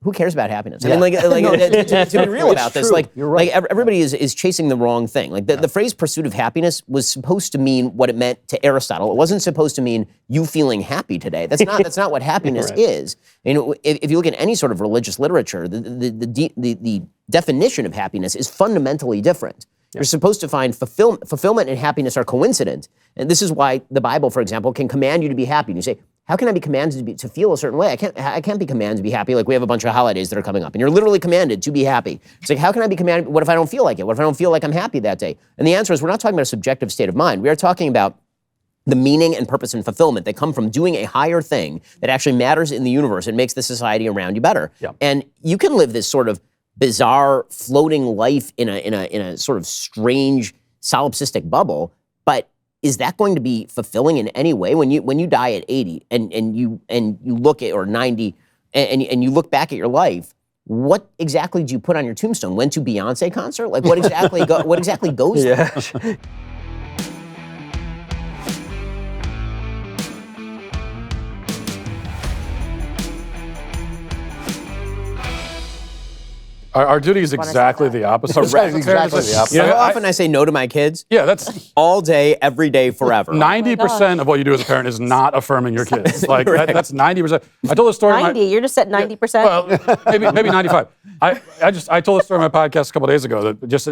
who cares about happiness? I mean, to be real about this, You're right. everybody is chasing the wrong thing. The phrase "pursuit of happiness" was supposed to mean what it meant to Aristotle. It wasn't supposed to mean you feeling happy today. That's not what happiness is. If you look at any sort of religious literature, the definition of happiness is fundamentally different. You're supposed to find fulfillment and happiness are coincident, and this is why the Bible, for example, can command you to be happy. And you say, how can I be commanded to feel a certain way? I can't be commanded to be happy. Like, we have a bunch of holidays that are coming up, and you're literally commanded to be happy. It's like, how can I be commanded? What if I don't feel like it? What if I don't feel like I'm happy that day? And the answer is, we're not talking about a subjective state of mind. We are talking about the meaning and purpose and fulfillment that come from doing a higher thing that actually matters in the universe and makes the society around you better. Yeah. And you can live this sort of bizarre floating life in a sort of strange solipsistic bubble, but is that going to be fulfilling in any way when you die at 80 and you look at, or 90 and you look back at your life? What exactly do you put on your tombstone? Went to Beyonce concert? Like, what exactly goes there? Our duty is exactly the opposite. Exactly the opposite. You know how often I say no to my kids? Yeah, that's all day, every day, forever. 90% of what you do as a parent is not affirming your kids. Like that's 90%. I told a story. 90. You're just at 90%. Well, maybe 95. I told a story on my podcast a couple days ago that just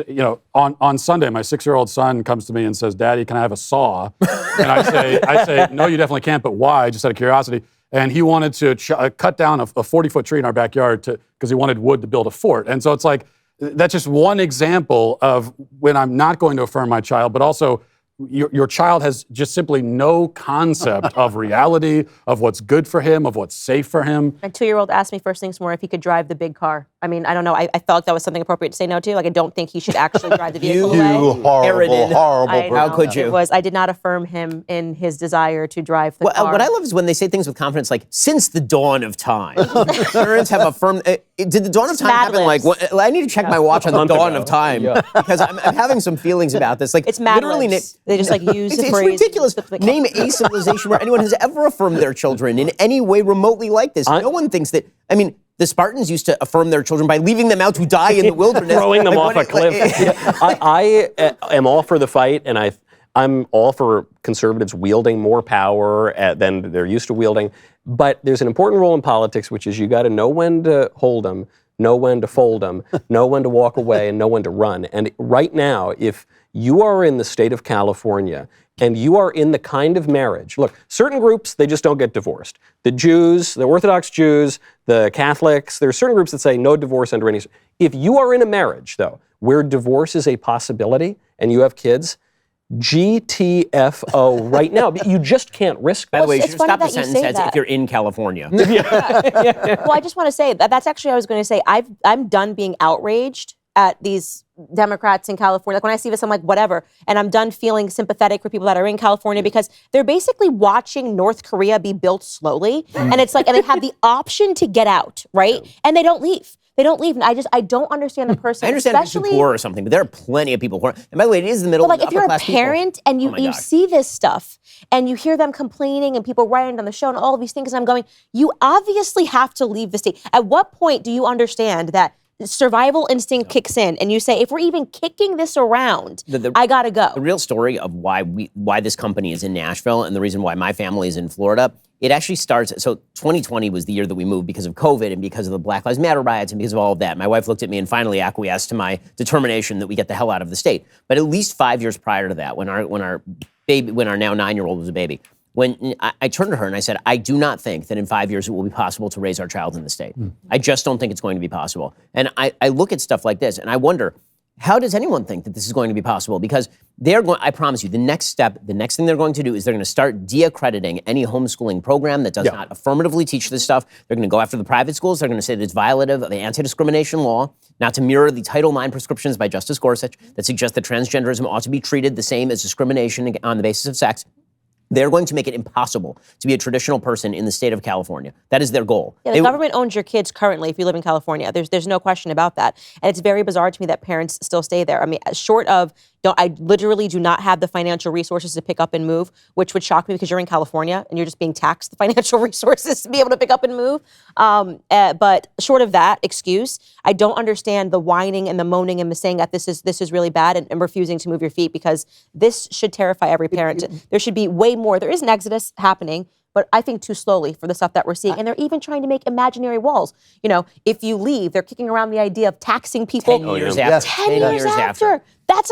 on Sunday, my 6-year-old son comes to me and says, "Daddy, can I have a saw?" And I say, "No, you definitely can't. But why?" Just out of curiosity. And he wanted to cut down a 40-foot tree in our backyard because he wanted wood to build a fort. And so it's like, that's just one example of when I'm not going to affirm my child, but also your child has just simply no concept of reality, of what's good for him, of what's safe for him. My 2-year-old asked me first things more if he could drive the big car. I mean, I don't know. I felt like that was something appropriate to say no to. Like, I don't think he should actually drive the vehicle away. You horrible I know. How could you? I did not affirm him in his desire to drive the car. What I love is when they say things with confidence, like, since the dawn of time. Parents have affirmed. Did the dawn of time happen? Like, I need to check my watch on the dawn of time because I'm having some feelings about this. Like, it's Mad literally, Libs. They just use the it's phrase. Ridiculous. Name a civilization where anyone has ever affirmed their children in any way remotely like this. No one thinks that. I mean, the Spartans used to affirm their children by leaving them out to die in the wilderness. Throwing them off a cliff. I am all for the fight, and I'm all for conservatives wielding more power than they're used to wielding. But there's an important role in politics, which is you got to know when to hold them, know when to fold them, know when to walk away, and know when to run. And right now, if you are in the state of California and you are in the kind of marriage, look, certain groups, they just don't get divorced. The Jews, the Orthodox Jews, the Catholics, there are certain groups that say no divorce under any. If you are in a marriage, though, where divorce is a possibility and you have kids, GTFO right now. You just can't risk that. By the way, you should stop the sentence as if you're in California. Well, I just want to say that's actually what I was going to say. I'm done being outraged at these Democrats in California, like when I see this, I'm like, whatever. And I'm done feeling sympathetic for people that are in California because they're basically watching North Korea be built slowly. And it's like, and they have the option to get out, right? And they don't leave. They don't leave. And I don't understand the person. I understand if you're poor or something, but there are plenty of people who are. And by the way, it is the middle But like, of if you're a parent and you see this stuff and you hear them complaining and people writing on the show and all of these things, I'm going, you obviously have to leave the state. At what point do you understand that survival instinct kicks in and you say, if we're even kicking this around, I gotta go? The real story of why this company is in Nashville and the reason why my family is in Florida, it actually starts, so 2020 was the year that we moved because of COVID and because of the Black Lives Matter riots and because of all of that. My wife looked at me and finally acquiesced to my determination that we get the hell out of the state. But at least 5 years prior to that, when our now 9-year-old was a baby, when I turned to her and I said, I do not think that in 5 years it will be possible to raise our child in the state. I just don't think it's going to be possible. And I look at stuff like this and I wonder, how does anyone think that this is going to be possible? Because they're going, I promise you, the next thing they're going to do is they're going to start de-accrediting any homeschooling program that does not affirmatively teach this stuff. They're going to go after the private schools. They're going to say that it's violative of the anti-discrimination law, not to mirror the Title IX prescriptions by Justice Gorsuch that suggest that transgenderism ought to be treated the same as discrimination on the basis of sex. They're going to make it impossible to be a traditional person in the state of California. That is their goal. Yeah, the government owns your kids currently if you live in California. There's no question about that. And it's very bizarre to me that parents still stay there. I mean, short of, I literally do not have the financial resources to pick up and move, which would shock me because you're in California and you're just being taxed the financial resources to be able to pick up and move. But short of that excuse, I don't understand the whining and the moaning and the saying that this is really bad and refusing to move your feet, because this should terrify every parent. There should be way more. There is an exodus happening, but I think too slowly for the stuff that we're seeing. And they're even trying to make imaginary walls. You know, if you leave, they're kicking around the idea of taxing people 10 years after. 10 years after. That's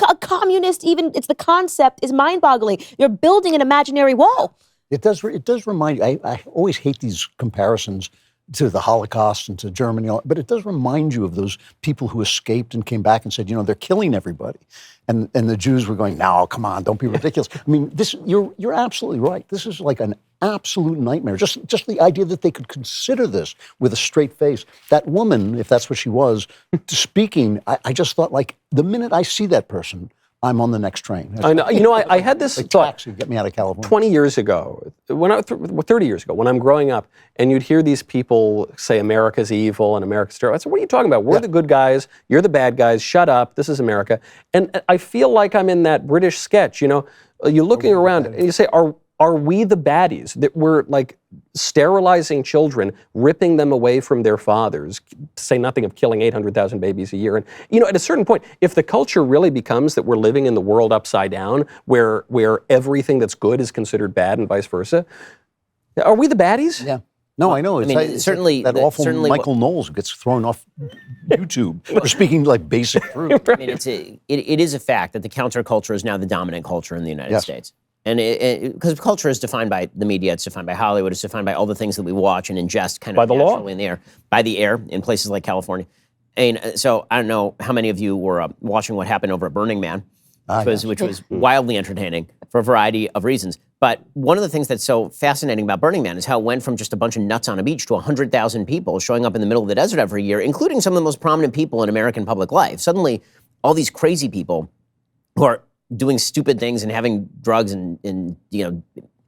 a communist, even, it's the concept is mind-boggling. You're building an imaginary wall. It does remind you, I always hate these comparisons to the Holocaust and to Germany, but it does remind you of those people who escaped and came back and said, they're killing everybody. And the Jews were going, no, come on, don't be ridiculous. I mean, you're absolutely right. This is like an absolute nightmare. Just the idea that they could consider this with a straight face. That woman, if that's what she was, speaking, I just thought, like, the minute I see that person, I'm on the next train. I know. I had this thought. Taxi, get me out of California. 20 years ago, 30 years ago, when I'm growing up, and you'd hear these people say America's evil and America's terrible. I said, what are you talking about? We're the good guys. You're the bad guys. Shut up. This is America. And I feel like I'm in that British sketch. You're looking around and you say, are we the baddies? That we're like sterilizing children, ripping them away from their fathers, to say nothing of killing 800,000 babies a year. And, at a certain point, if the culture really becomes that we're living in the world upside down, where everything that's good is considered bad and vice versa, are we the baddies? Yeah. No, I know. It's certainly that awful Michael Knowles who gets thrown off YouTube for speaking like basic truth. I mean, it is a fact that the counterculture is now the dominant culture in the United States. And because culture is defined by the media, it's defined by Hollywood, it's defined by all the things that we watch and ingest kind of naturally in the air, by the air in places like California. And so I don't know how many of you were watching what happened over at Burning Man, which was wildly entertaining for a variety of reasons. But one of the things that's so fascinating about Burning Man is how it went from just a bunch of nuts on a beach to 100,000 people showing up in the middle of the desert every year, including some of the most prominent people in American public life. Suddenly, all these crazy people who are doing stupid things and having drugs and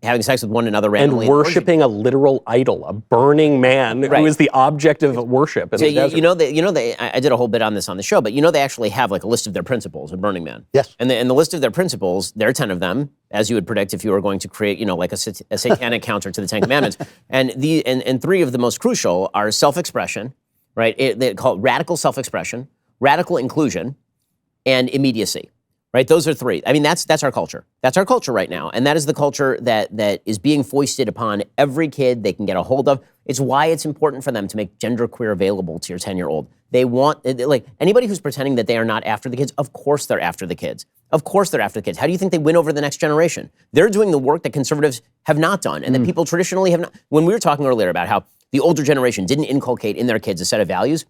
having sex with one another randomly. And worshiping a literal idol, a burning man who is the object of worship. So I did a whole bit on this on the show, but they actually have like a list of their principles at Burning Man. Yes. And the list of their principles, there are 10 of them, as you would predict if you were going to create, like a satanic counter to the 10 Commandments. And 3 of the most crucial are self-expression, right? They call it radical self-expression, radical inclusion, and immediacy. Right, those are 3. I mean, that's our culture. That's our culture right now, and that is the culture that is being foisted upon every kid they can get a hold of. It's why it's important for them to make genderqueer available to your 10-year-old. They want, like, anybody who's pretending that they are not after the kids. Of course they're after the kids. Of course they're after the kids. How do you think they win over the next generation? They're doing the work that conservatives have not done, and that people traditionally have not. When we were talking earlier about how the older generation didn't inculcate in their kids a set of values.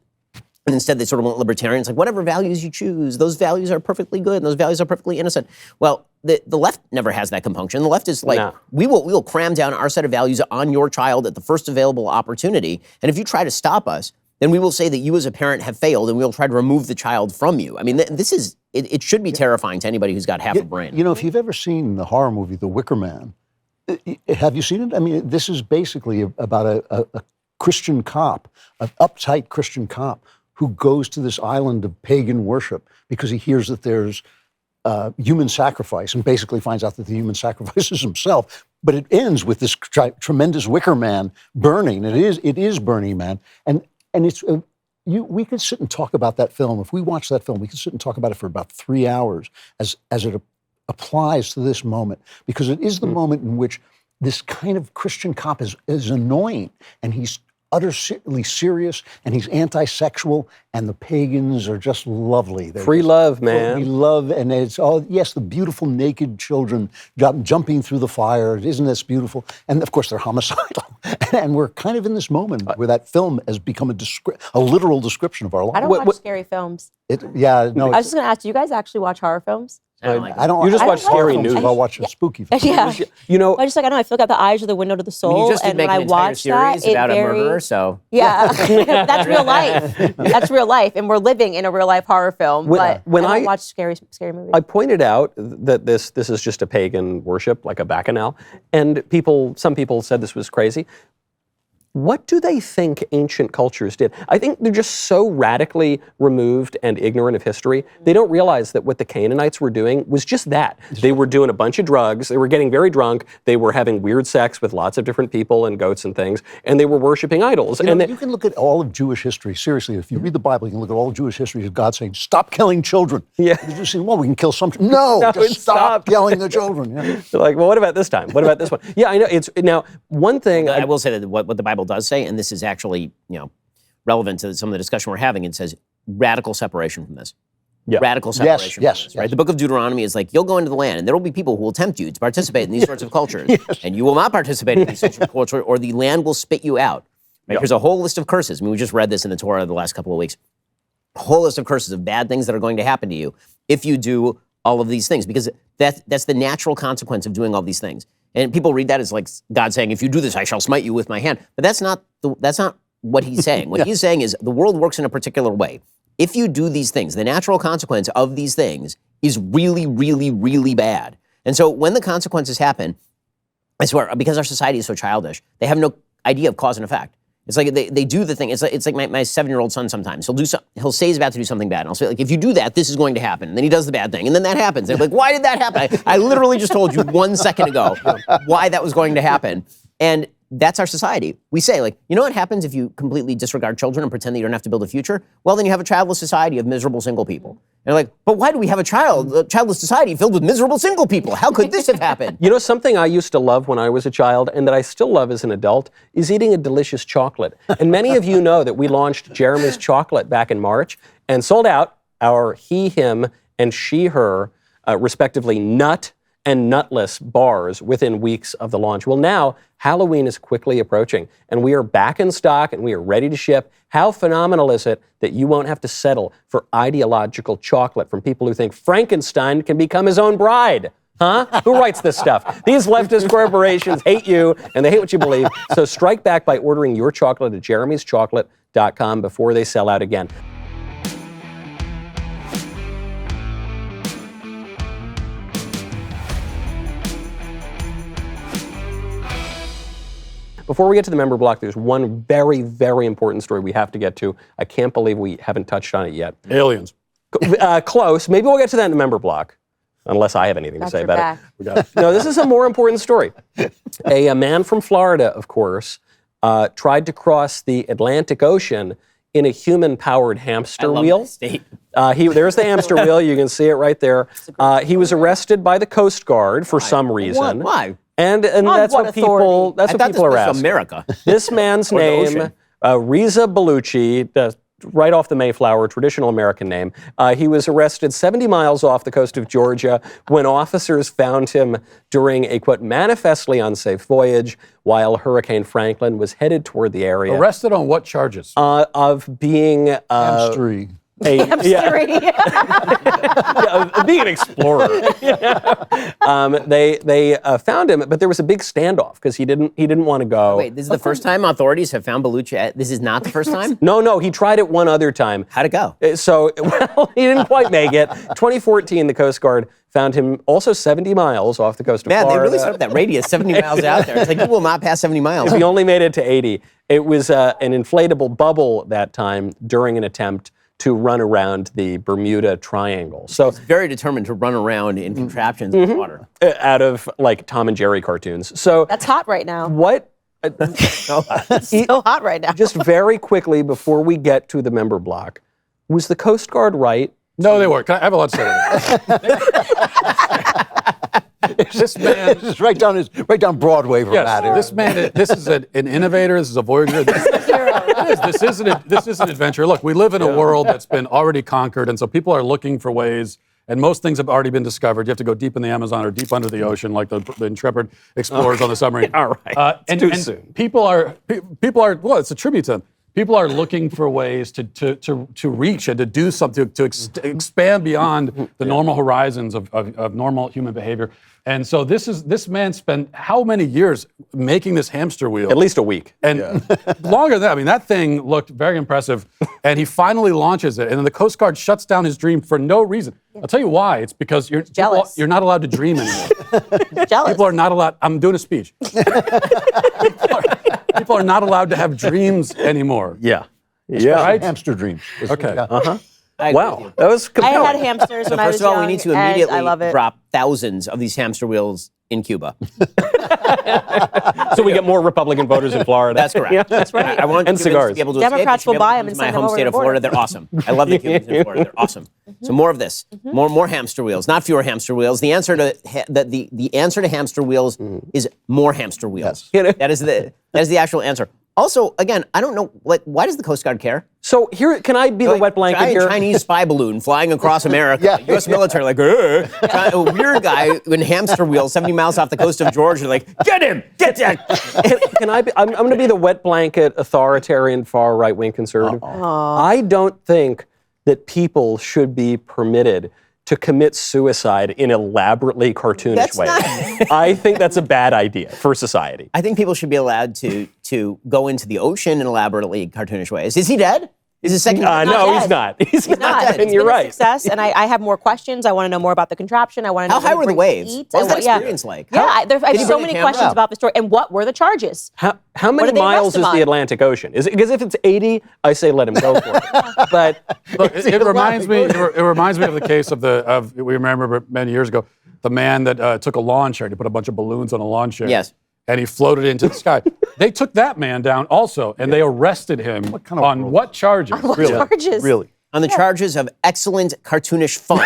And instead, they sort of went libertarian. It's like, whatever values you choose, those values are perfectly good, and those values are perfectly innocent. Well, the left never has that compunction. The left is like, we will cram down our set of values on your child at the first available opportunity. And if you try to stop us, then we will say that you as a parent have failed and we'll try to remove the child from you. I mean, this is, it should be terrifying to anybody who's got half a brain. You know, if you've ever seen the horror movie, The Wicker Man, have you seen it? I mean, this is basically about a Christian cop, an uptight Christian cop who goes to this island of pagan worship because he hears that there's human sacrifice and basically finds out that the human sacrifice is himself. But it ends with this tremendous wicker man burning. It is Burning Man. And it's, we could sit and talk about that film. If we watch that film, we could sit and talk about it for about 3 hours as it applies to this moment. Because it is the moment in which this kind of Christian cop is annoying. And he's utterly serious, and he's anti-sexual, and the pagans are just lovely. They're Free just, love, man. Free love, and it's yes, the beautiful naked children jumping through the fire. Isn't this beautiful? And of course, they're homicidal. And we're kind of in this moment where that film has become a literal description of our life. I don't watch scary films. No. I was just going to ask, do you guys actually watch horror films? I don't. You just watch scary news. I'll watch a spooky film. Yeah. You know, I just I feel like the eyes are the window to the soul. I mean, you just did and make when an I entire watch that, series about a murderer, so. Yeah, that's real life. That's real life, and we're living in a real life horror film. When I don't watch scary movies. I pointed out that this is just a pagan worship, like a bacchanal, and some people said this was crazy. What do they think ancient cultures did? I think they're just so radically removed and ignorant of history. They don't realize that what the Canaanites were doing was just that. They were doing a bunch of drugs. They were getting very drunk. They were having weird sex with lots of different people and goats and things. And they were worshiping idols. You can look at all of Jewish history. Seriously, if you read the Bible, you can look at all of Jewish history as God saying, stop killing children. Yeah. You're just saying, well, we can kill some. No, just stop killing the children. Yeah. They're like, well, what about this time? What about this one? Yeah, I know. Now, one thing. I will say that what the Bible does say, and this is actually, relevant to some of the discussion we're having, it says radical separation from this. Yeah. Radical separation from this, right? The book of Deuteronomy is like, you'll go into the land, and there will be people who will tempt you to participate in these sorts of cultures. And you will not participate in these sorts of cultures, or the land will spit you out. Right? Here's a whole list of curses. I mean, we just read this in the Torah the last couple of weeks. A whole list of curses of bad things that are going to happen to you if you do all of these things, because that's the natural consequence of doing all these things. And people read that as like God saying, if you do this, I shall smite you with my hand. But that's not what he's saying. What he's saying is the world works in a particular way. If you do these things, the natural consequence of these things is really, really, really bad. And so when the consequences happen, I swear, because our society is so childish, they have no idea of cause and effect. It's like they do the thing. It's like my 7-year-old son sometimes. He'll say he's about to do something bad. And I'll say, like, if you do that, this is going to happen. And then he does the bad thing. And then that happens. And I'm like, why did that happen? I literally just told you 1 second ago why that was going to happen. And that's our society. We say, like, you know what happens if you completely disregard children and pretend that you don't have to build a future? Well, then you have a childless society of miserable single people. And they're like, but why do we have a childless society filled with miserable single people? How could this have happened? You know, something I used to love when I was a child and that I still love as an adult is eating a delicious chocolate. And many of you know that we launched Jeremy's Chocolate back in March and sold out our he, him, and she, her, respectively, nut and nutless bars within weeks of the launch. Well, now Halloween is quickly approaching, and we are back in stock and we are ready to ship. How phenomenal is it that you won't have to settle for ideological chocolate from people who think Frankenstein can become his own bride? Huh? Who writes this stuff? These leftist corporations hate you, and they hate what you believe. So strike back by ordering your chocolate at jeremyschocolate.com before they sell out again. Before we get to the member block, there's one very, very important story we have to get to. I can't believe we haven't touched on it yet. Aliens. Close. Maybe we'll get to that in the member block, unless I have anything to say about it. No, this is a more important story. A man from Florida, of course, tried to cross the Atlantic Ocean in a human-powered hamster wheel. There's the hamster wheel. You can see it right there. He was arrested by the Coast Guard for some reason. Why? And that's what people are asking. America. This man's name, Reza Baluchi, right off the Mayflower, traditional American name. He was arrested 70 miles off the coast of Georgia when officers found him during a, quote, manifestly unsafe voyage while Hurricane Franklin was headed toward the area. Arrested on what charges? Of being... Hamstery. Being being an explorer. They found him, but there was a big standoff because he didn't want to go. Wait, this is the first time authorities have found Bellucci. This is not the first time? No, he tried it one other time. How'd it go? So, well, he didn't quite make it. 2014, the Coast Guard found him also 70 miles off the coast of Florida. Man, they really set up that radius, 70 miles out there. It's like, you will not pass 70 miles. He only made it to 80. It was an inflatable bubble that time during an attempt to run around the Bermuda Triangle. So he's very determined to run around in contraptions in water. Out of like Tom and Jerry cartoons. So That's hot right now. what? So hot right now. Just very quickly before we get to the member block, was the Coast Guard right? No, they weren't. I have a lot to say to this. This man, It's right down Broadway from that area. this man, this is an innovator. This is a voyager. This is an adventure. Look, we live in a world that's been already conquered, and so people are looking for ways. And most things have already been discovered. You have to go deep in the Amazon or deep under the ocean, like the intrepid explorers on the submarine. All right. And too soon. People are. Well, it's a tribute to them. People are looking for ways to reach and to do something, to expand beyond the normal horizons of normal human behavior. And so this man spent how many years making this hamster wheel? At least a week. And longer than that. I mean, that thing looked very impressive. And he finally launches it. And then the Coast Guard shuts down his dream for no reason. I'll tell you why. It's because you're not allowed to dream anymore. Jealous. People are not allowed. I'm doing a speech. People are not allowed to have dreams anymore. Yeah. Right? Hamster dreams. Okay. Wow. That was compelling. I had hamsters when I was First of all, young, we need to and immediately I love it. drop thousands of these hamster wheels in Cuba. So we get more Republican voters in Florida. That's correct. Yeah. That's right. I want And Cubans cigars. to be able to Democrats escape. will buy them To and my send them home over state the of Florida. border. They're awesome. I love the Cubans in Florida. They're awesome. So more of this. More hamster wheels, not fewer hamster wheels. The answer to the answer to hamster wheels is more hamster wheels. Yes. That is the actual answer. Also, again, I don't know, why does the Coast Guard care? So here, can I be the wet blanket Giant here? Chinese spy balloon flying across America. U.S. military, like, a weird guy in hamster wheels 70 miles off the coast of Georgia, like, get him! Get that! Can I be, I'm going to be the wet blanket authoritarian far right-wing conservative. I don't think that people should be permitted to commit suicide in elaborately cartoonish That's ways. not- I think that's a bad idea for society. I think people should be allowed to go into the ocean in elaborately cartoonish ways. Is he dead? Is his second? No, dead. he's not. He's not. Not. And It's you're been a right. success, and I have more questions. I want to know more about the contraption. I want to know How high what were he the brings to waves? eat. What was that And what- experience like? Yeah, I Did have he so bring a many camera? questions about the story. And what were the charges? How What many did they arrest miles him is on? the Atlantic Ocean? Because if it's 80, I say let him go for it. But Look, it reminds me. It reminds me of the case of we remember many years ago, the man that took a lawn chair. He put a bunch of balloons on a lawn chair. Yes. And he floated into the sky. They took that man down also, and they arrested him on what charges? What charges? Really? On the charges of excellent cartoonish fun.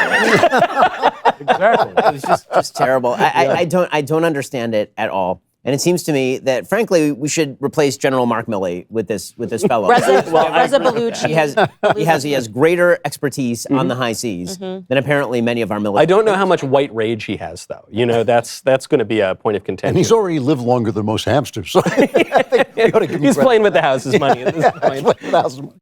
Exactly. It was just terrible. I don't understand it at all. And it seems to me that, frankly, we should replace General Mark Milley with this fellow. Reza Bellucci. He has greater expertise on the high seas than apparently many of our military. I don't know how much white rage he has, though. You know, that's going to be a point of contention. And he's already lived longer than most hamsters. So I think we ought to give him He's credit. playing with the house's money at this point. With the house's money.